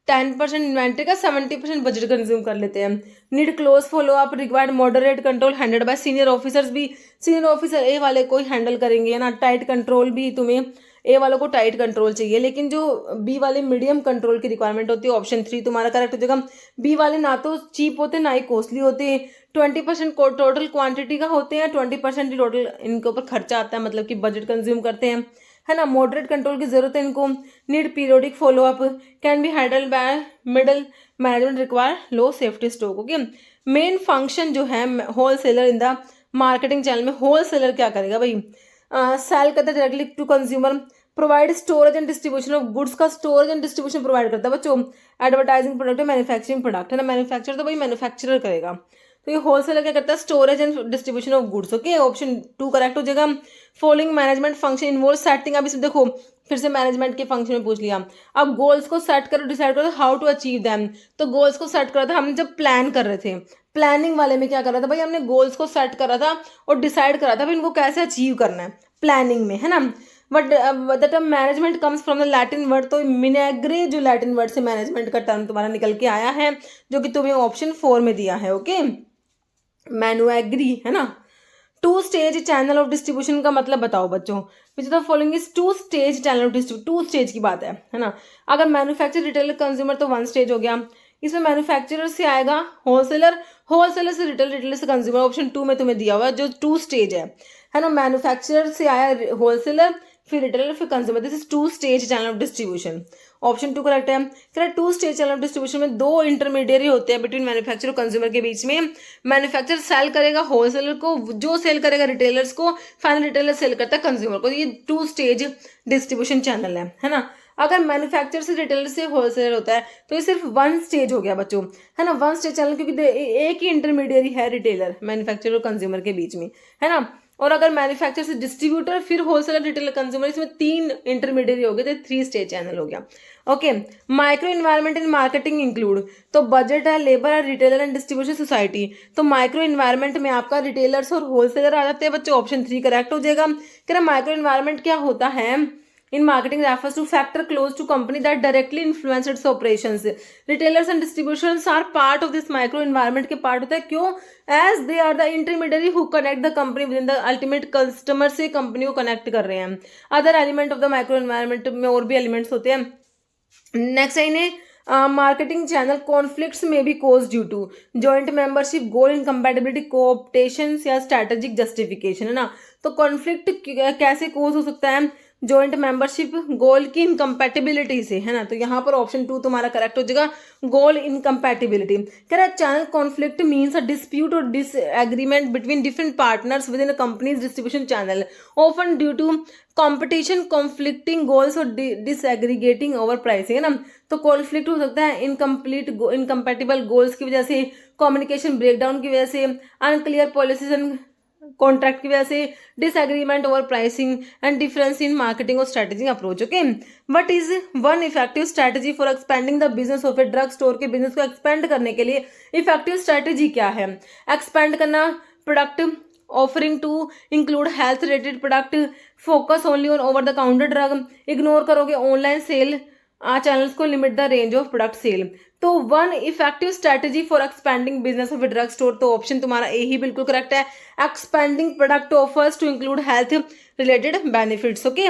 10% इन्वेंट्री का 70% बजट कंज्यूम कर लेते हैं। Need close follow up, required moderate control, handled by senior officers, भी सीनियर ऑफिसर ए वाले को ही हैंडल करेंगे ना। टाइट कंट्रोल भी तुम्हें ए वालों को टाइट कंट्रोल चाहिए, लेकिन जो बी वाले मीडियम कंट्रोल की रिक्वायरमेंट होती है, ऑप्शन 3 तुम्हारा करेक्ट हो जाएगा। बी वाले ना तो चीप होते ना ही कॉस्टली होते, 20% टोटल क्वांटिटी का होते हैं, 20% ही टोटल इनके ऊपर खर्चा आता है, मतलब कि बजट कंज्यूम करते हैं, है ना। मॉडरेट कंट्रोल की जरूरत है इनको। Need periodic follow up, can be handled by middle management, require low safety stock, okay. Main function जो है wholesaler in the marketing channel में, होलसेलर क्या करेगा भाई, सेल करता है directly to consumer, provide storage and distribution of goods का storage and distribution provide करता है बच्चों। एडवर्टाइजिंग प्रोडक्ट, मैन्युफैक्चरिंग प्रोडक्ट, है ना। मैन्युफैक्चर तो भाई मैन्युफैक्चरर करेगा, तो ये होलसेलर क्या करता है, storage and distribution of goods, okay. Option 2 correct हो जाएगा। Following management function involve setting, अब इसमें देखो फिर से मैनेजमेंट के फंक्शन में पूछ लिया। अब गोल्स को सेट करो, डिसाइड करो हाउ टू अचीव दैम, तो गोल्स को सेट करा था हमने जब प्लान कर रहे थे। प्लानिंग वाले में क्या कर रहा था भाई, हमने गोल्स को सेट करा था और डिसाइड करा था भाई इनको कैसे अचीव करना है प्लानिंग में, है ना। But the term management comes from the Latin word, तो मिनेग्रे जो लैटिन वर्ड से मैनेजमेंट का टर्म तुम्हारा निकल के आया है, जो कि तुम्हें ऑप्शन 4 में दिया है, ओके। मैनुएग्री, है ना। 2 स्टेज चैनल ऑफ डिस्ट्रीब्यूशन का मतलब बताओ बच्चों। Which the following is 2 stage channel of distribution, 2 stage की बात है ना। अगर मैन्युफैक्चर, रिटेलर, कंज्यूमर तो 1 स्टेज हो गया। इसमें मैन्युफैक्चरर से आएगा होलसेलर, होलसेलर से रिटेल, रिटेलर से कंज्यूमर, ऑप्शन 2 में तुम्हें दिया हुआ है जो 2 स्टेज है ना। मैन्युफैक्चरर से आया होलसेलर, फिर रिटेलर, फिर consumer, this is 2 stage channel of distribution, option 2 correct है। Correct, 2 stage channel of distribution में 2 इंटरमीडिएरी होते हैं बिटवीन मैन्युफैक्चर और कंज्यूमर के बीच में। मैन्युफैक्चर सेल करेगा होलसेलर को, जो सेल करेगा रिटेलर्स को, फाइनल रिटेलर सेल करता है कंज्यूमर को। ये 2 स्टेज डिस्ट्रीब्यूशन चैनल है ना। अगर मैन्युफैक्चर से रिटेलर से होलसेलर होता है तो ये सिर्फ 1 स्टेज हो गया बच्चों, है ना। 1 स्टेज चैनल, क्योंकि एक ही इंटरमीडिएरी है रिटेलर, मैन्युफैक्चर और कंज्यूमर के बीच में, है ना। और अगर मैन्युफैक्चर से डिस्ट्रीब्यूटर, फिर होलसेलर, रिटेलर, कंज्यूमर, इसमें 3 इंटरमीडिएट हो गए, तो 3 स्टेज चैनल हो गया, okay. Micro environment in marketing include, तो बजट है, लेबर है, रिटेलर एंड डिस्ट्रीब्यूशन सोसाइटी। तो माइक्रो इन्वायरमेंट में आपका रिटेलर्स और होलसेलर आ जाते हैं बच्चों, ऑप्शन 3 करेक्ट हो जाएगा। कह रहा माइक्रो इन्वायरमेंट क्या होता है, in marketing refers to factor close to company that directly influence its operations. Retailers and distributions are part of this micro environment के part होता है, क्यों, as they are the intermediary who connect the company within the ultimate customer से company को connect कर रहे हैं। other element of the micro environment में और भी elements होते हैं। नेक्स्ट है इन्हें मार्केटिंग चैनल कॉन्फ्लिक्ट्स में भी cause due to joint membership, goal incompatibility, cooptation या स्ट्रैटेजिक जस्टिफिकेशन, है ना। तो कॉन्फ्लिक्ट कैसे कोज हो सकता है, जॉइंट मेंबरशिप, गोल की इनकम्पैटिबिलिटी से, है ना। तो यहाँ पर ऑप्शन 2 तुम्हारा करेक्ट हो जाएगा, गोल इनकम्पैटिबिलिटी। कह रहा है channel conflict means a dispute और disagreement between different partners within a company's distribution channel, often due to competition, conflicting goals और डिसएग्रीगेटिंग ओवर प्राइसिंग, है ना। तो कॉन्फ्लिक्ट हो सकता है इनकम्पैटिबल गोल्स की वजह से, कम्युनिकेशन ब्रेकडाउन की वजह से, अनक्लियर पॉलिसीज एंड कॉन्ट्रैक्ट की वजह से, disagreement over pricing and difference in marketing और strategic approach. Okay, what is one effective strategy for expanding the business of a drug store के बिजनेस को एक्सपेंड करने के लिए इफेक्टिव स्ट्रेटेजी क्या है? एक्सपेंड करना, product offering to include health related product, focus only on over the counter drug, ignore करोगे online sale channels को, limit the range of product sale. तो one effective strategy for expanding business of a drug store, तो option तुम्हारा A ही बिल्कुल correct है, expanding product offers to include health related benefits. Okay,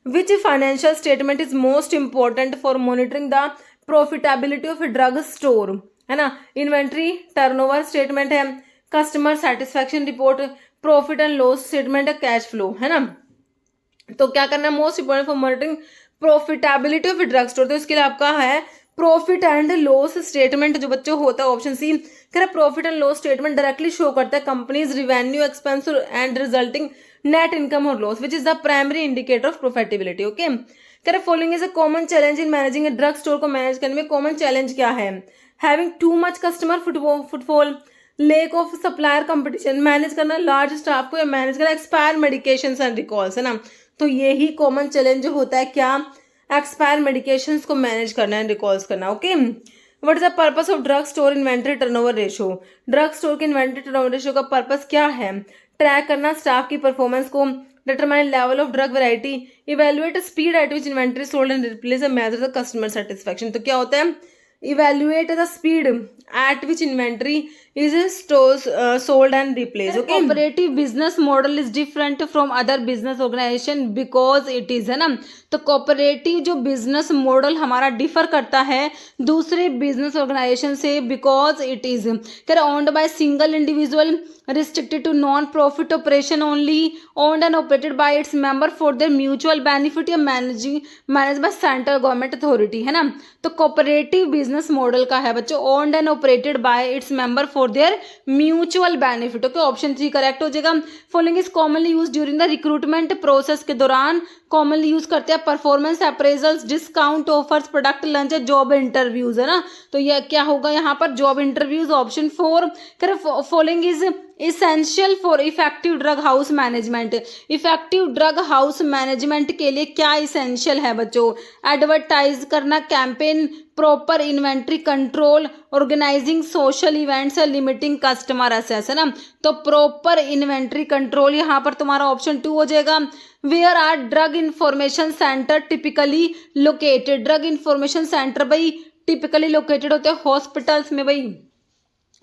which financial statement is most important for monitoring the profitability of a drug store, है ना? Inventory turnover statement है, customer satisfaction report, profit and loss statement है, cash flow, है ना? तो क्या करना है? Most important for monitoring profitability of drug store, तो इसके लिए आपका है प्रॉफिट एंड लॉस स्टेटमेंट, जो बच्चों होता है ऑप्शन सी। कह रहा profit and loss statement directly show करता है company's revenue, expense and resulting net income और loss, which is the primary indicator of profitability. Okay, कह रहा following is a common challenge in managing a drug store, को manage करने में common challenge क्या है? Having too much customer footfall, lack of supplier competition, manage करना large staff को, या मैनेज करना एक्सपायर मेडिकेशंस एंड रिकॉल्स, है ना? तो ये ही कॉमन चैलेंज जो होता है, क्या? एक्सपायर मेडिकेशंस को मैनेज करना है, रिकॉल्स करना। Okay, what is the purpose of drug store inventory turnover ratio? Drug store के इन्वेंट्री टर्नओवर रेशियो का पर्पस क्या है? ट्रैक करना स्टाफ की परफॉर्मेंस को, determine level of drug variety, evaluate speed at which inventory sold and replace and measure the customer satisfaction. तो क्या होता है? Evaluate the speed at which inventory is sold and replaced. Okay, cooperative business model is different from other business organization because it is, है ना? तो cooperative जो business model हमारा differ करता है दूसरे business organization से, because it is owned by single individual, restricted to non-profit operation only, owned and operated by its member for their mutual benefit, या managed by central government authority, है ना? तो cooperative business model का है बच्चों owned and operated by its member for their mutual benefit। Okay, option 3 correct हो जाएगा। Following is commonly use during the recruitment process, के दौरान कॉमनली यूज करते हैं performance appraisals, discount offers, product launch, job interviews, है ना? तो यह क्या होगा यहाँ पर? Job interviews, option 4। Following is essential for effective drug house management, effective drug house management के लिए क्या इसेंशियल है बच्चों? एडवर्टाइज करना, campaign, proper inventory control, organising social events, limiting customer access, है ना? तो प्रॉपर इन्वेंट्री कंट्रोल यहाँ पर तुम्हारा ऑप्शन 2 हो जाएगा। Where are drug information centre typically located? Drug information centre भाई टिपिकली लोकेटेड होते हैं हॉस्पिटल्स में, भाई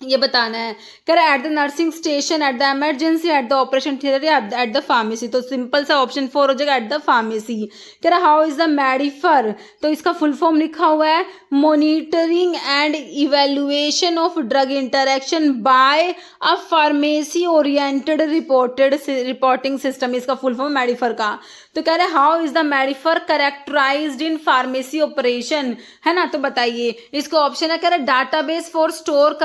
ये बताना है। कह रहा है at the nursing station, at the emergency, at the operation theatre, या एट द फार्मेसी। तो सिंपल सा ऑप्शन 4 हो जाएगा, एट द फार्मेसी। कह रहा हाउ इज द मेडिफर? तो इसका फुल फॉर्म लिखा हुआ है monitoring and evaluation of drug interaction by a pharmacy oriented reporting system, इसका फुल फॉर्म मेडिफर का। तो कह रहे how is the MEDIPHOR characterised in pharmacy operation, है ना? तो बताइए, इसको ऑप्शन है, कह रहे डाटाबेस फॉर स्टोर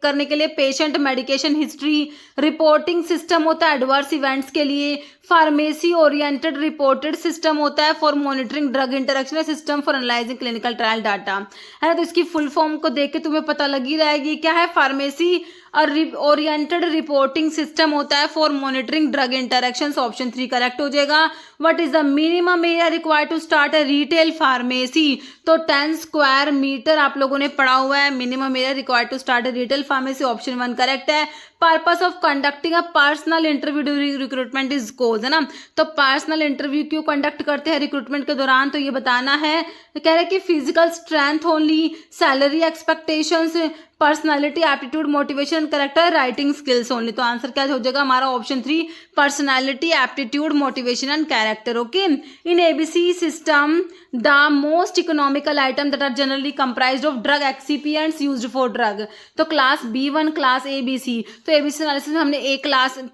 करने के लिए patient medication history, reporting system होता है एडवर्स इवेंट्स के लिए, फार्मेसी ओरिएंटेड रिपोर्टेड सिस्टम होता है for monitoring drug interaction, system for analysing clinical trial data, है ना? तो इसकी फुल फॉर्म को देख के तुम्हें पता लगी रहेगी क्या है। फार्मेसी ओरिएंटेड रिपोर्टिंग सिस्टम होता है for monitoring drug interaction, option 3 correct हो जाएगा। What is the minimum area required to start a retail pharmacy? तो 10 स्क्वायर मीटर आप लोगों ने पढ़ा हुआ है, minimum area required to start a retail pharmacy, option 1 correct है। Purpose of conducting a personal interview during recruitment is cause, है ना? तो पर्सनल इंटरव्यू क्यों कंडक्ट करते हैं रिक्रूटमेंट के दौरान? तो ये बताना है। कह रहे हैं कि physical strength only, salary expectations, personality, aptitude, motivation, character, writing skills only. तो आंसर क्या हो जाएगा हमारा? Option 3 personality, aptitude, motivation and character. Okay, in ABC system the most economical item that are generally comprised of drug excipients used for drug. तो class B1, class ABC। तो ABC analysis में हमने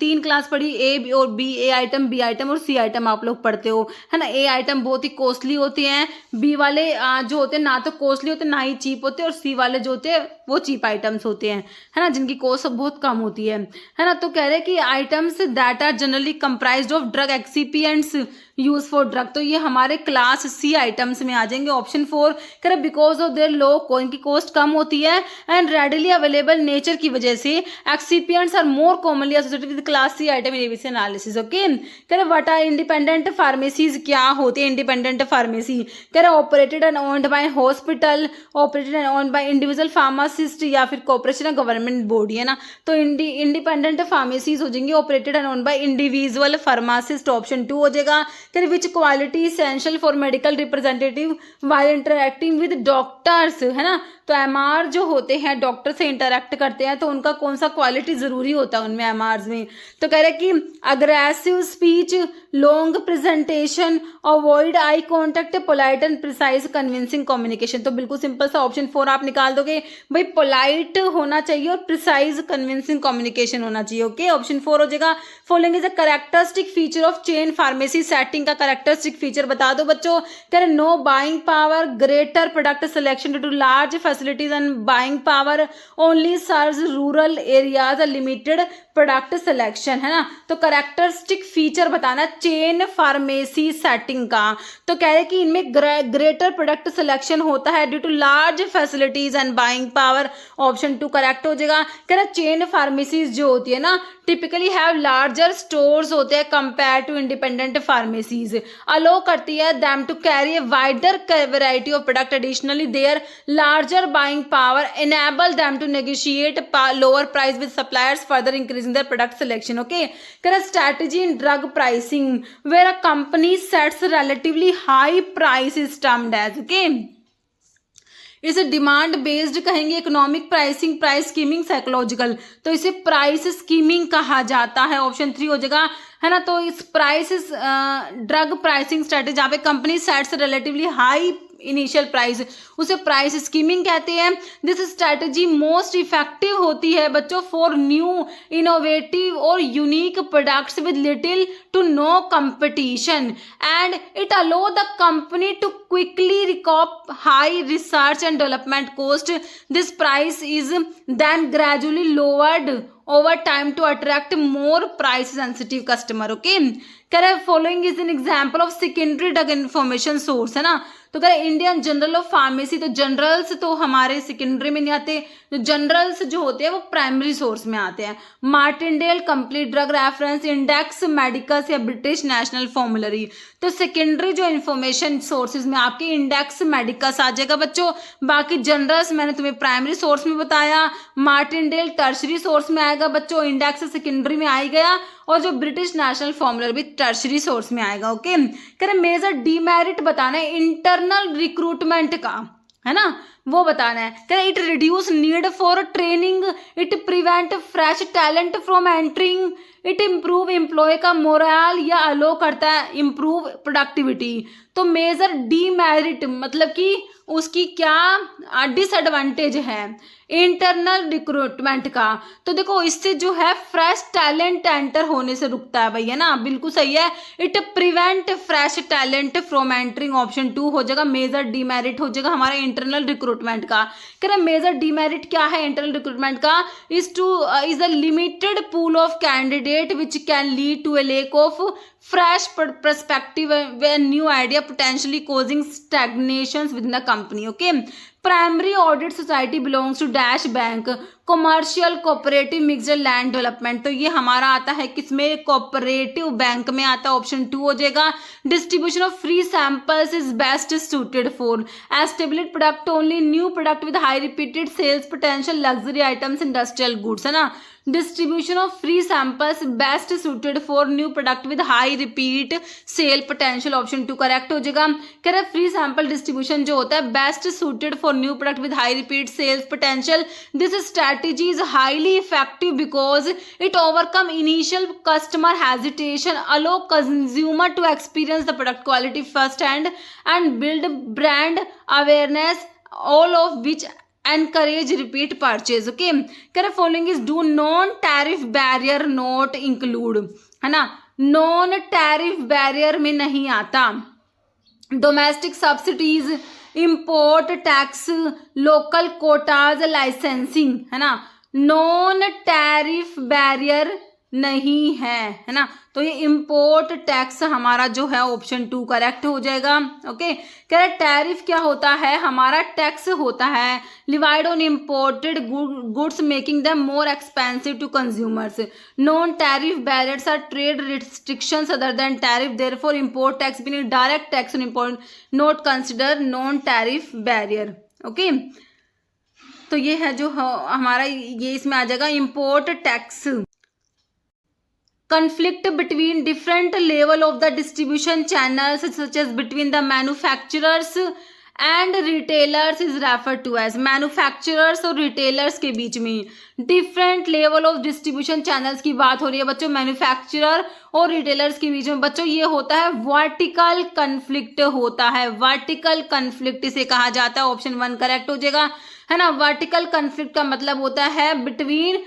तीन class पढ़ी, A और B, A item, B item और C item आप लोग पढ़ते हो, है ना? A आइटम बहुत ही कॉस्टली होते हैं, B वाले जो होते हैं ना तो कॉस्टली होते ना ही चीप होते, और C वाले जो होते हैं वो चीप चीप आइटम्स होते हैं, है ना, जिनकी कॉस्ट बहुत कम होती है ना। तो कह रहे हैं कि items that are generally comprised of drug excipients use for drug, तो ये हमारे क्लास सी आइटम्स में आ जाएंगे। ऑप्शन 4 कह रहे बिकॉज ऑफ देयर लो, इनकी कॉस्ट कम होती है एंड रेडिली अवेलेबल नेचर की वजह से excipients are more commonly associated with class C item in ABC analysis. Okay, कह रहे व्हाट आर इंडिपेंडेंट फार्मेसीज, क्या होते हैं इंडिपेंडेंट फार्मेसी? कह रहे operated and owned by hospital, operated and owned by individual pharmacist या फिर कॉर्पोरेशन या गवर्नमेंट बॉडी, है ना। तो इंडिपेंडेंट फार्मेसीज हो जाएंगी operated and owned by individual pharmacist, option 2 हो जाएगा। फिर विच quality essential for medical representative while interacting with doctors, है ना। तो एमआर जो होते हैं डॉक्टर से इंटरैक्ट करते हैं, तो उनका कौन सा क्वालिटी जरूरी होता है उनमें एमआर्स में? तो कह रहे कि aggressive speech, long presentation, avoid eye contact, polite and precise convincing communication. तो बिल्कुल सिंपल सा ऑप्शन 4 आप निकाल दोगे भाई, पोलाइट होना चाहिए और प्रिसाइज कन्विंसिंग कम्युनिकेशन होना चाहिए। ओके, ऑप्शन 4 हो जाएगा। Following is a characteristic feature of chain pharmacy setting का कैरेक्टरिस्टिक फीचर बता दो बच्चों। कह रहे no buying power, greater product selection to large facilities and buying power, only serves rural areas, limited product selection, है ना। तो कैरेक्टरिस्टिक फीचर बताना चेन फार्मेसी सेटिंग का। तो कह रहे कि इनमें ग्रेटर प्रोडक्ट सिलेक्शन होता है due to large facilities and buying power, option 2 correct हो जाएगा। कह रहे चेन फार्मेसीज जो होती है ना टिपिकली हैव लार्जर स्टोर्स होते हैं compare to independent pharmacies, allow करती है them to carry a wider variety of product, additionally their larger buying power enable them to negotiate lower price with suppliers, further increasing their product selection. Okay, there are strategy in drug pricing where a company sets relatively high price is termed as, okay, इसे demand based कहेंगे, economic pricing, price skimming, psychological, तो इसे price skimming कहा जाता है, option 3 हो जाएगा, है ना। तो इस प्राइस ड्रग प्राइसिंग स्ट्रेटेजी जहाँ पे company sets relatively high initial price, उसे प्राइस स्कीमिंग कहते हैं। दिस स्ट्रैटेजी मोस्ट इफेक्टिव होती है बच्चों फॉर न्यू इनोवेटिव और unique products with little to no competition and it allow the company to quickly recoup high research and development cost. This price is then gradually lowered over time to attract more price sensitive customer. Okay, कह रहे following is an example of secondary drug information source, है ना। तो कह रहे Indian journal of pharmacy, तो generals तो हमारे सेकेंडरी में नहीं आते, तो जनरल्स जो होते हैं वो प्राइमरी सोर्स में आते हैं। Martindale complete drug reference, index medicus या ब्रिटिश नेशनल फॉर्मुलरी, तो सेकेंडरी जो इन्फॉर्मेशन सोर्सेज में आपकी इंडेक्स मेडिकस आ जाएगा बच्चों। बाकी जनरल्स मैंने तुम्हें प्राइमरी सोर्स में बताया, मार्टिनडेल टर्शरी सोर्स में आएगा बच्चों, इंडेक्स सेकेंडरी में आ ही गया, और जो ब्रिटिश नेशनल फॉर्मुलर भी टर्शरी सोर्स में आएगा। ओके, कह रहे मेजर डीमेरिट बताना है इंटरनल रिक्रूटमेंट का, है ना, वो बताना है। कह रहे it reduce need for training, it prevent fresh talent from entering, it improve employ का मोरल या अलो करता है इम्प्रूव प्रोडक्टिविटी। तो मेजर डीमेरिट मतलब कि उसकी क्या डिसएडवांटेज है इंटरनल रिक्रूटमेंट का, तो देखो इससे जो है फ्रेश टैलेंट एंटर होने से रुकता है भैया ना, बिल्कुल सही है। It prevent fresh talent from entering, option 2 हो जाएगा। मेजर डीमेरिट हो जाएगा हमारे इंटरनल रिक्रूटमेंट का। कह रहे मेजर डीमेरिट क्या है इंटरनल रिक्रूटमेंट का? Is a limited pool of candidate which can lead to a lack of fresh perspective and new idea potentially causing stagnations within the company. Okay, primary audit society belongs to dash bank, commercial cooperative mixed land development, तो ये हमारा आता है किसमें? Cooperative bank में आता है, option 2 हो जाएगा। Distribution of free samples is best suited for establish product only, new product with high repeated sales potential, luxury items, industrial goods, है ना। Distribution of free samples best suited for new product with high repeat sale potential, option 2 correct हो जाएगा। कह रहे free sample distribution जो होता है best suited for new product with high repeat sales potential. This strategy is highly effective because it overcome initial customer hesitation, allow consumer to experience the product quality firsthand and build brand awareness, all of which encourage repeat purchase. Okay, कह रहे following is do non tariff barrier not include, है ना, non tariff barrier में नहीं आता। Domestic subsidies, import tax, local Kota's, licensing, है ना, non tariff barrier नहीं है ना। तो ये इम्पोर्ट टैक्स हमारा जो है ऑप्शन 2 करेक्ट हो जाएगा। ओके, कह रहा टैरिफ क्या होता है, हमारा टैक्स होता है levied on imported goods making them more expensive to consumers. Non tariff barriers are trade restrictions other than tariff, therefore import tax being direct tax on import not consider non tariff barrier. Okay, तो ये है जो हमारा ये इसमें आ जाएगा import tax. conflict between different level of the distribution channels such as between the manufacturers and retailers is refer to as, manufacturers और रिटेलर्स के बीच में different level of distribution channels की बात हो रही है बच्चों, मैन्युफैक्चरर और रिटेलर्स के बीच में बच्चों ये होता है वर्टिकल कन्फ्लिक्ट होता है, वर्टिकल कन्फ्लिक्ट इसे कहा जाता है। ऑप्शन 1 करेक्ट हो जाएगा, है ना। वर्टिकल कन्फ्लिक्ट का मतलब होता है between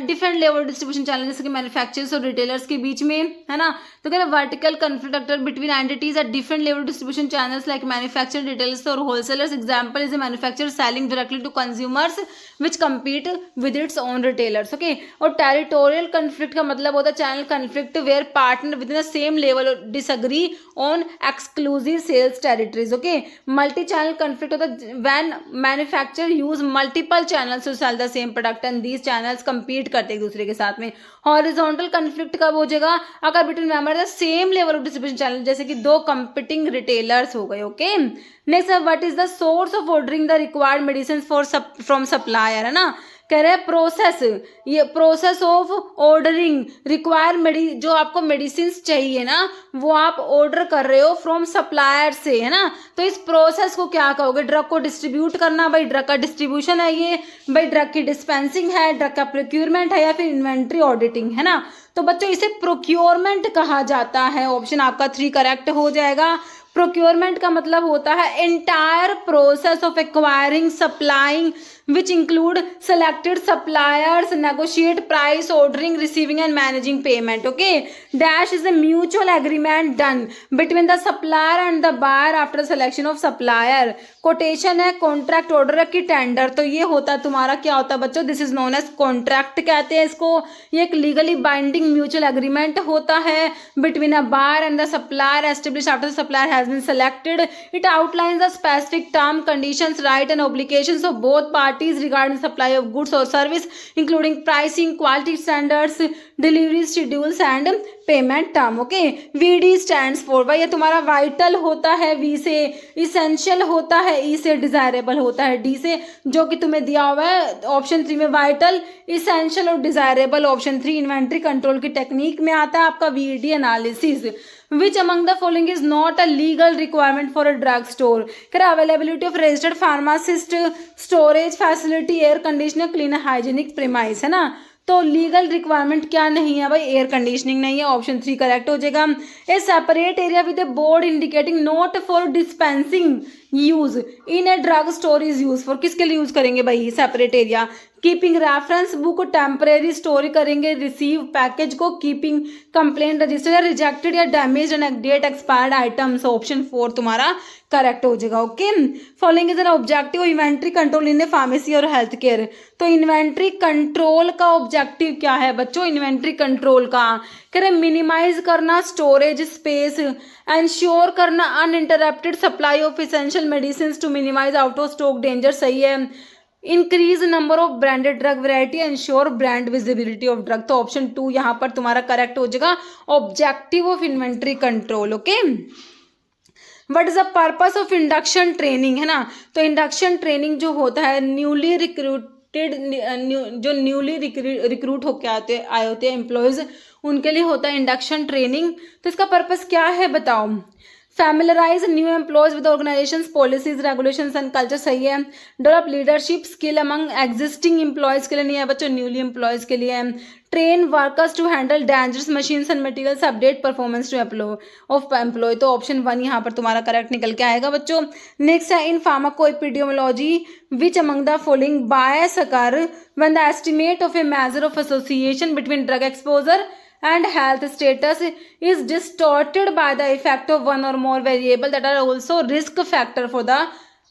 different level distribution channel जैसे कि मैन्युफैक्चरर्स और रिटेलर्स के बीच में, है ना। तो कहते हैं vertical conflict between entities at different level distribution channels like manufacturer, retailers और wholesalers. Example is a manufacturer selling directly to consumers which compete with its own retailers. Okay, और टेरिटोरियल कन्फ्लिक्ट का मतलब होता है channel conflict where partner within the same level disagree on exclusive sales territories. Okay, multi channel conflict होता है when manufacturer use multiple channels to sell the same product and these channels compete करते एक दूसरे के साथ में। Horizontal conflict कब हो जाएगा, अगर between member the same level of distribution channel जैसे कि दो कंपीटिंग रिटेलर्स हो गए। Okay, next what is the source of ordering the required medicine for from supplier, है ना। कह रहे हैं प्रोसेस, ये प्रोसेस ऑफ ऑर्डरिंग रिक्वायर जो आपको मेडिसिन चाहिए ना वो आप ऑर्डर कर रहे हो फ्रॉम सप्लायर से, है ना। तो इस प्रोसेस को क्या कहोगे, ड्रग को डिस्ट्रीब्यूट करना, भाई ड्रग का डिस्ट्रीब्यूशन है ये, भाई ड्रग की डिस्पेंसिंग है, ड्रग का प्रोक्योरमेंट है या फिर इन्वेंट्री ऑडिटिंग, है ना। तो बच्चों इसे प्रोक्योरमेंट कहा जाता है, ऑप्शन आपका 3 करेक्ट हो जाएगा। प्रोक्योरमेंट का मतलब होता है entire process of acquiring, supplying which include selected suppliers, negotiate price, ordering, receiving and managing payment. Okay, dash is a mutual agreement done between the supplier and the buyer after selection of supplier. quotation है, contract, order है कि tender। तो ये होता है तुम्हारा क्या होता है बच्चों, this is known as contract कहते हैं इसको। ये एक लीगली बाइंडिंग म्यूचुअल एग्रीमेंट होता है between a buyer and the supplier establish after the supplier has been selected. It outlines the specific term, conditions, right and obligations of both parties regarding supply of goods or service including pricing, quality standards, delivery schedules and payment term. Okay, VD stands for, भाई ये तुम्हारा vital होता है, V से essential होता है, E से desirable होता है, D से जो कि तुम्हें दिया हुआ है ऑप्शन 3 में vital, essential और desirable। ऑप्शन 3 इन्वेंट्री कंट्रोल की टेक्निक में आता है आपका VD analysis. Which among the following is not a legal requirement for a drug store? कह availability of registered pharmacist, storage facility, air conditioner, clean hygienic premise, है ना। तो legal requirement क्या नहीं है भाई, एयर कंडीशनिंग नहीं है, ऑप्शन 3 करेक्ट हो जाएगा। A separate area with a board indicating not for dispensing use in a drug store is use for, किसके लिए यूज करेंगे भाई separate area, keeping reference book, temporary store करेंगे, रिसीव पैकेज को, कीपिंग कंप्लेंट रजिस्टर या rejected या damage and date expired items, option 4 तुम्हारा correct हो जाएगा। Okay, following is an objective inventory control in a pharmacy और हेल्थ केयर। तो inventory control का ऑब्जेक्टिव क्या है बच्चों, इन्वेंट्री कंट्रोल का कह रहे मिनिमाइज करना स्टोरेज स्पेस, एंश्योर करना uninterrupted supply of essential medicine to minimise out of stock danger, सही है। Increase number of branded drug variety, ensure brand visibility of drug. तो ऑप्शन 2 यहाँ पर तुम्हारा करेक्ट हो जाएगा, objective of inventory control. Okay, what is the purpose of induction training, है ना। तो इंडक्शन ट्रेनिंग जो होता है न्यूली रिक्रूटेड, जो न्यूली रिक्रूट होके आए होते हैं एम्प्लॉयज, उनके लिए होता है इंडक्शन ट्रेनिंग। तो इसका पर्पस क्या है बताओ, familiarise new employees with organisations, policies, regulations and culture, सही है। Develop leadership skill among existing employees के लिए नहीं है बच्चों, न्यूली एम्प्लॉयज के लिए है। Train workers to handle dangerous machines and materials, update performance to employ. तो ऑप्शन 1 यहाँ पर तुम्हारा करेक्ट निकल के आएगा बच्चों। नेक्स्ट है in pharmacoepidemiology which among the following bias occur when the estimate of a measure of association between drug exposure and health status is distorted by the effect of one or more variable that are also risk factor for the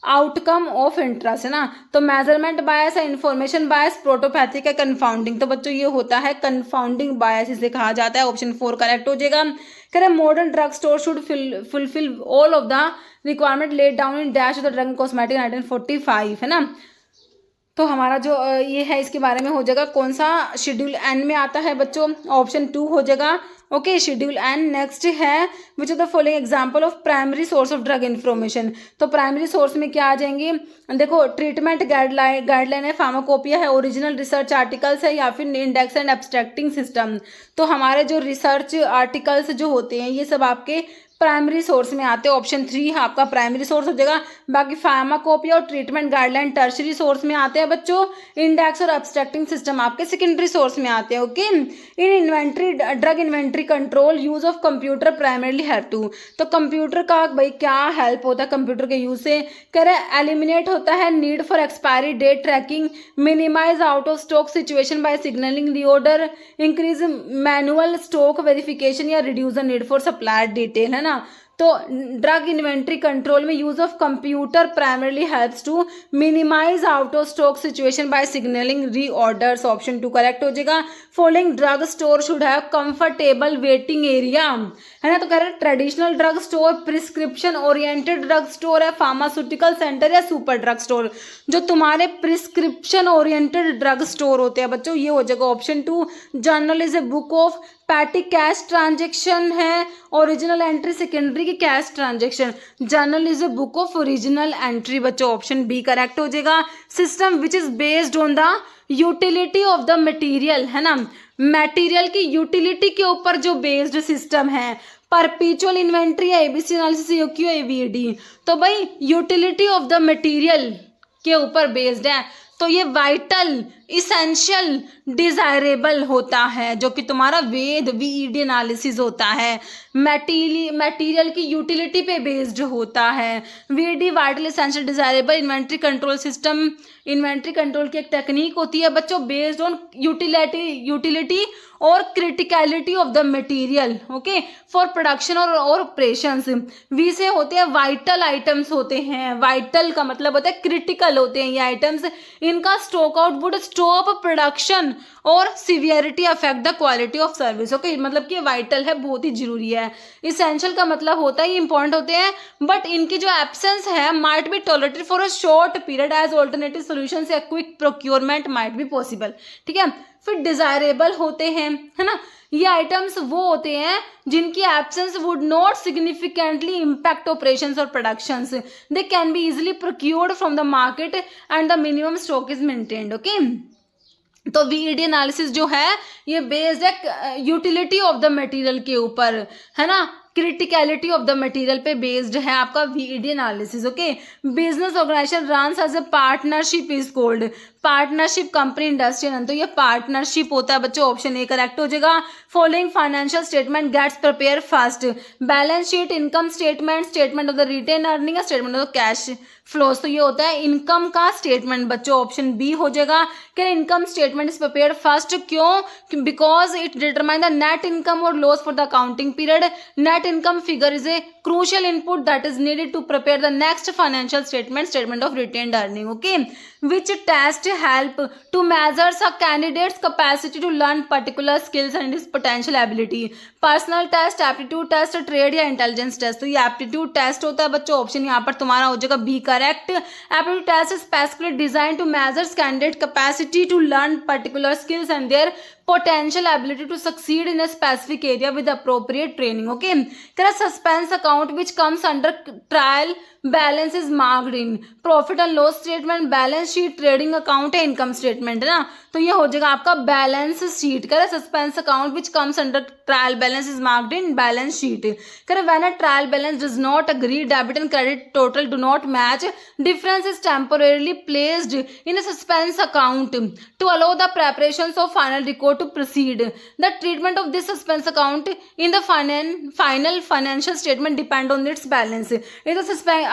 outcome of interest, है ना। तो measurement बायस है, information बायस, प्रोटोपैथिक है, confounding. तो बच्चों ये होता है कंफाउंडिंग बायस, इसे कहा जाता है। ऑप्शन 4 करेक्ट हो जाएगा। कह रहे modern drug store should fulfil all of the requirement laid down in dash of the drug cosmetic 1945, है ना। तो हमारा जो ये है इसके बारे में हो जाएगा, कौन सा शेड्यूल एन में आता है बच्चों, ऑप्शन 2 हो जाएगा। Okay, schedule N. नेक्स्ट है which of the following example of primary source of drug information. तो प्राइमरी सोर्स में क्या आ जाएंगे, देखो ट्रीटमेंट गाइडलाइन है, फार्माकोपिया है, ओरिजिनल रिसर्च आर्टिकल्स है, या फिर इंडेक्स एंड एब्स्ट्रैक्टिंग सिस्टम। तो हमारे जो रिसर्च आर्टिकल्स जो होते हैं ये सब आपके प्राइमरी सोर्स में आते हैं। ऑप्शन 3 आपका प्राइमरी सोर्स हो जाएगा। बाकी फार्माकोपिया और ट्रीटमेंट गाइडलाइन टर्शरी सोर्स में आते हैं बच्चों। इंडेक्स और एब्स्ट्रैक्टिंग सिस्टम आपके सेकेंडरी सोर्स में आते हैं। Okay, in inventory drug inventory control use of computer primarily help to. तो कंप्यूटर का भाई क्या हेल्प होता है कंप्यूटर के यूज से, कह रहे एलिमिनेट होता है need for expiry date tracking, minimise out of stock situation by signalling reorder, increase manual stock verification या reduce the need for supplier detail, है ना। तो ड्रग इन्वेंट्री कंट्रोल में use of computer primarily helps to minimise out of stock situation by signalling reorders. Option 2 correct हो जाएगा। Following drug store should have comfortable waiting area, है ना। तो कह रहे traditional drug store, prescription oriented drug store है, pharmaceutical centre या super drug store. जो तुम्हारे प्रिस्क्रिप्शन ओरिएंटेड ड्रग स्टोर होते हैं बच्चों ये हो जाएगा option 2। Journal is a book of petty cash transaction है, ओरिजिनल एंट्री सेकेंडरी की cash transaction. Journal is a book of original entry बच्चों, ऑप्शन बी करेक्ट हो जाएगा। System which is based on the utility of the material, है ना। Material की utility के ऊपर जो बेस्ड सिस्टम है, परपीचुअल इन्वेंट्री है, एबीसी एनालिसिस, यूक्यू, एवीडी। तो भाई यूटिलिटी ऑफ द मटेरियल के ऊपर बेस्ड है। तो ये वाइटल, इसेंशियल, डिजायरेबल होता है, जो कि तुम्हारा वेद वीईडी एनालिसिस होता है। मटेरियल की यूटिलिटी पे बेस्ड होता है। V E D vital, essential, desirable. Inventory control system, inventory control की एक टेक्निक होती है बच्चों बेस्ड ऑन यूटिलिटी और criticality of the material, okay, for production और ऑपरेशंस। वी से होते हैं वाइटल आइटम्स होते हैं, वाइटल का मतलब होता है क्रिटिकल होते हैं ये आइटम्स। इनका stock out would stop production और severity affect the quality of service. Okay, मतलब कि वाइटल है, बहुत ही जरूरी है। इसेंशियल का मतलब होता है ये इंपॉर्टेंट होते हैं, बट इनकी जो एब्सेंस है might be tolerated for a short period as alternative solutions या quick procurement might be possible, ठीक है। फिर डिजायरेबल होते हैं, है ना। ये आइटम्स वो होते हैं जिनकी absence would not significantly impact operations और productions. They can be easily procured from the market and the minimum stock is maintained. Okay, तो वीईडी एनालिसिस जो है ये बेस्ड है यूटिलिटी ऑफ द मटेरियल के ऊपर, है ना। क्रिटिकलिटी ऑफ द मटेरियल पे बेस्ड है आपका V E D analysis. Okay, business organization runs as a partnership is called, partnership company industrial. तो ये पार्टनरशिप होता है बच्चों, ऑप्शन ए करेक्ट हो जाएगा। Following financial statement gets prepare first, balance sheet, income statement, statement of the retained earning, statement of cash flows. तो ये होता है इनकम का स्टेटमेंट बच्चों, ऑप्शन बी हो जाएगा। कि income statement is prepared first, क्यों, because it determine the net income और loss for the accounting period. Net income figure is a crucial input that is needed to prepare the next financial statement of retained earning. Okay, which test help to measure a candidate's capacity to learn particular skills and his potential ability. Personal test, aptitude test, trade या intelligence test. तो ये aptitude test होता है बच्चों, option यहाँ पर तुम्हारा हो जाएगा B correct. Aptitude test specifically design to measure candidate capacity to learn particular skills and their potential ability to succeed in a specific area with appropriate training. Okay, there are suspense account which comes under trial balance is marked in profit and loss statement, balance sheet, trading account है, income statement है ना। तो ये हो जाएगा आपका balance sheet. करे suspense account which comes under trial balance is marked in balance sheet. करे when a trial balance does not agree, debit and credit total do not match, difference is temporarily placed in a suspense account to allow the preparations of final record to proceed. The treatment of this suspense account in the final financial statement depend on its balance.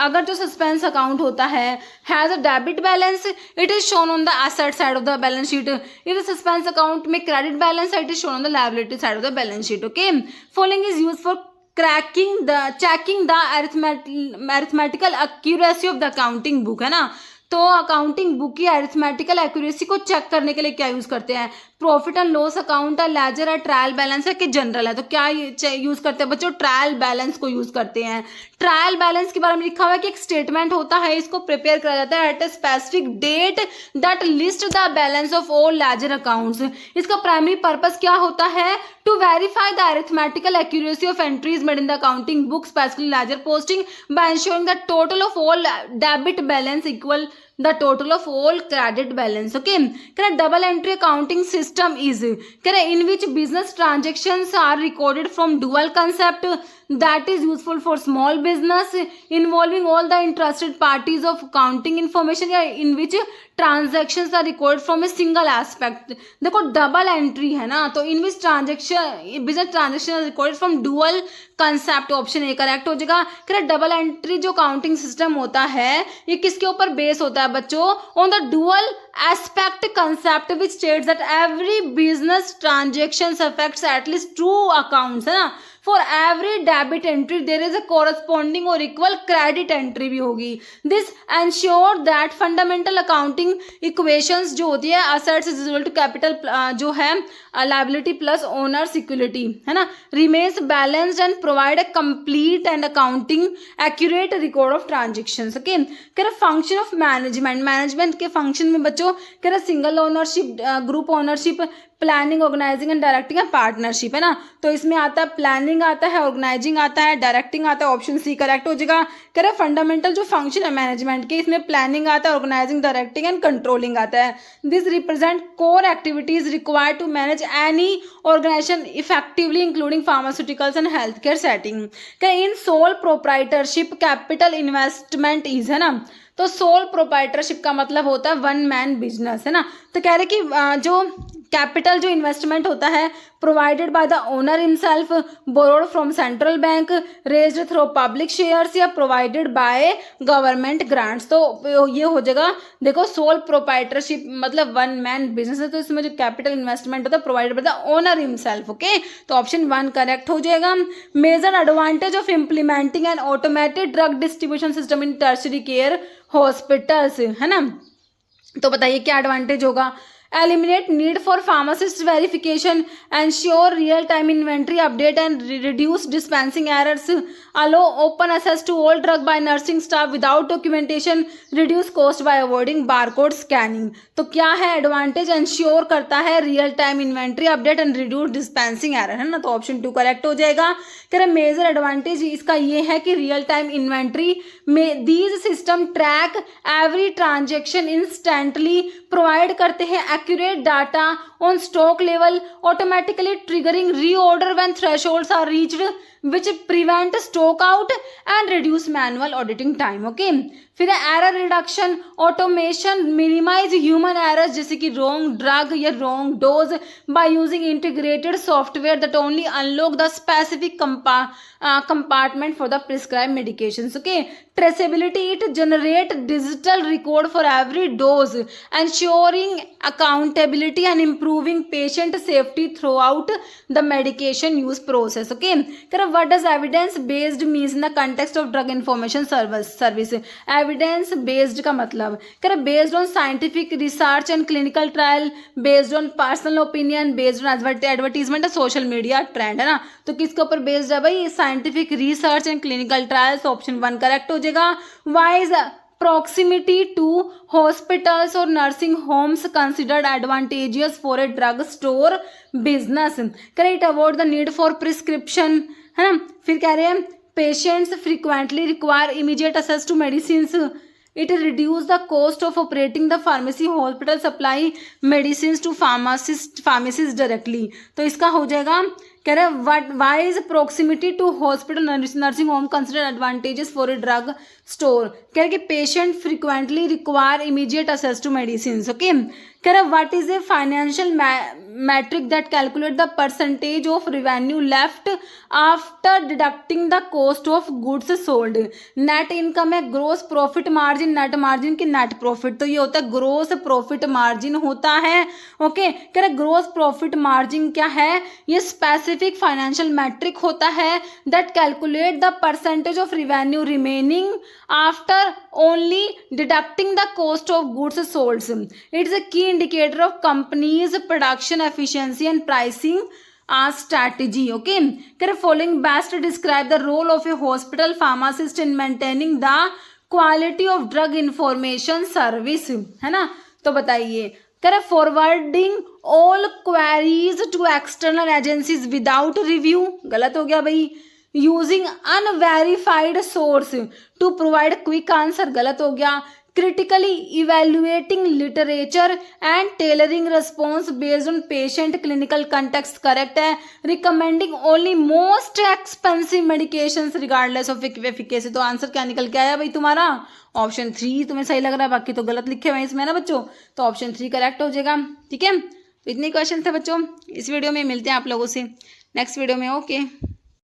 अगर जो suspense account होता है has a debit balance, it is shown on the asset side of the balance sheet. If the suspense account में credit balance, it is shown on the liability side of the balance sheet. Okay, following is used for checking the arithmetical accuracy of the accounting book, है ना। तो accounting book की arithmetical accuracy को check करने के लिए क्या use करते हैं? प्रॉफिट एंड लॉस अकाउंट है, लेजर है, ट्रायल बैलेंस है कि जनरल है? तो क्या यूज करते हैं बच्चों? ट्रायल बैलेंस को यूज करते हैं। ट्रायल बैलेंस के बारे में लिखा हुआ है कि एक स्टेटमेंट होता है, इसको प्रिपेयर करा जाता है at a specific date that list the balance of all ledger accounts. इसका प्राइमरी पर्पस क्या होता है? To verify the arithmetical accuracy of entries made in the accounting book specifically ledger posting by ensuring the total of all debit balance equal the total of all credit balance. Okay, correct. Double entry accounting system is correct in which business transactions are recorded from dual concept that is useful for small business involving all the interested parties of accounting information, या in which transactions are recorded from a single aspect. देखो double entry है ना, तो in which transaction business transaction recorded from dual concept, option A correct हो जाएगा। Correct. Double entry जो counting system होता है ये किसके ऊपर बेस होता है बच्चों? On the dual aspect concept which states that every business transactions affects at least two accounts, है ना। For every debit entry there is a corresponding or equal credit entry भी होगी। This ensure that fundamental accounting equations जो होती है assets is equal to capital जो है liability plus owner's equity, है ना, remains balanced and provide a complete and accounting accurate record of transactions. Okay, कह रहा function of management के function में बच्चों कह रहा single ownership, group ownership, planning, organizing and directing and partnership, है ना। तो इसमें आता है प्लानिंग आता है, ऑर्गेनाइजिंग आता है, डायरेक्टिंग आता है, ऑप्शन सी करेक्ट हो जाएगा। कह रहा फंडामेंटल जो फंक्शन है मैनेजमेंट के, इसमें प्लानिंग आता है, ऑर्गेनाइजिंग, डायरेक्टिंग एंड कंट्रोलिंग आता है। This represent core activities required to manage any organization effectively including pharmaceuticals and health care setting. In sole proprietorship capital investment is, है ना। तो सोल प्रोप्राइटरशिप का मतलब होता है वन मैन बिजनेस, है ना। तो कह रहे कि जो कैपिटल जो इन्वेस्टमेंट होता है provided by the owner himself, borrowed from central bank, raised through public shares या प्रोवाइडेड बाय गवर्नमेंट ग्रांट्स। तो ये हो जाएगा देखो सोल प्रोप्राइटरशिप मतलब वन मैन बिजनेस है, तो इसमें जो कैपिटल इन्वेस्टमेंट होता है provided by the owner himself. Okay, तो ऑप्शन 1 करेक्ट हो जाएगा। Major advantage of implementing an automated drug distribution system in tertiary care hospitals, है ना। तो बताइए क्या एडवांटेज होगा? Eliminate need for pharmacist verification, ensure real-time inventory update and reduce dispensing errors, allow open access to all drug by nursing staff without documentation, reduce cost by avoiding barcode scanning। तो क्या है advantage? Ensure करता है real time inventory update and reduce dispensing error, है ना। तो option 2 correct हो जाएगा। कह रहे मेजर एडवांटेज इसका ये है कि रियल टाइम इन्वेंट्री में these system track every transaction instantly, provide करते हैं accurate data on stock level, automatically triggering reorder when thresholds are reached, which prevent stock out and reduce manual auditing time. Okay, फिर error reduction, automation, minimize human errors जैसे कि wrong drug या wrong dose by using integrated software that only unlock the specific compartment for the prescribed medications. Okay, traceability, it generate digital record for every dose, ensuring accountability and improving patient safety throughout the medication use process. Okay, what does evidence based means in the context of drug information service? Evidence based का मतलब based on scientific research and clinical trial, based on personal opinion, based on advertisement और social media trend, है ना। तो किसके ऊपर based है भाई? Scientific research and clinical trials, option 1 correct हो जाएगा। Wise proximity to hospitals or nursing homes considered advantageous for a drug store business. Correct, avoid the need for prescription, है ना। फिर कह रहे हैं patients frequently require immediate access to medicines. It reduce the cost of operating the pharmacy. Hospital supply medicines to pharmacists directly. तो इसका हो जाएगा कह रहे why is proximity to hospital nursing home considered advantageous for a drug store? कह रहे कि patient frequently require immediate access to medicines. Okay, कह रहे what is a financial metric that calculate the percentage of revenue left after deducting the cost of goods sold. Net income है, gross profit margin, net margin की net profit, तो ये होता है gross profit margin होता है। Okay, कह रहे ग्रोस प्रॉफिट मार्जिन क्या है, ये स्पेसिफिक फाइनेंशियल मैट्रिक होता है that calculate the percentage of revenue remaining after only deducting the cost of goods sold. It is a key indicator of company's production efficiency and pricing strategy. Okay, following best describe the role of a hospital pharmacist in maintaining the quality of drug information service, है ना। तो बताइए, करें forwarding all queries to external agencies without review, गलत हो गया भाई। Using unverified source to provide quick answer, गलत हो गया। critically evaluating literature and tailoring response based on patient clinical context, correct है। recommending only most expensive medications regardless of efficacy, तो answer क्या निकल के आया भाई तुम्हारा, ऑप्शन 3 तुम्हें सही लग रहा है, बाकी तो गलत लिखे हुए हैं इसमें ना बच्चों, तो ऑप्शन 3 करेक्ट हो जाएगा। ठीक है, तो इतने क्वेश्चन थे बच्चों, इस वीडियो में मिलते हैं आप लोगों से नेक्स्ट वीडियो में। ओके।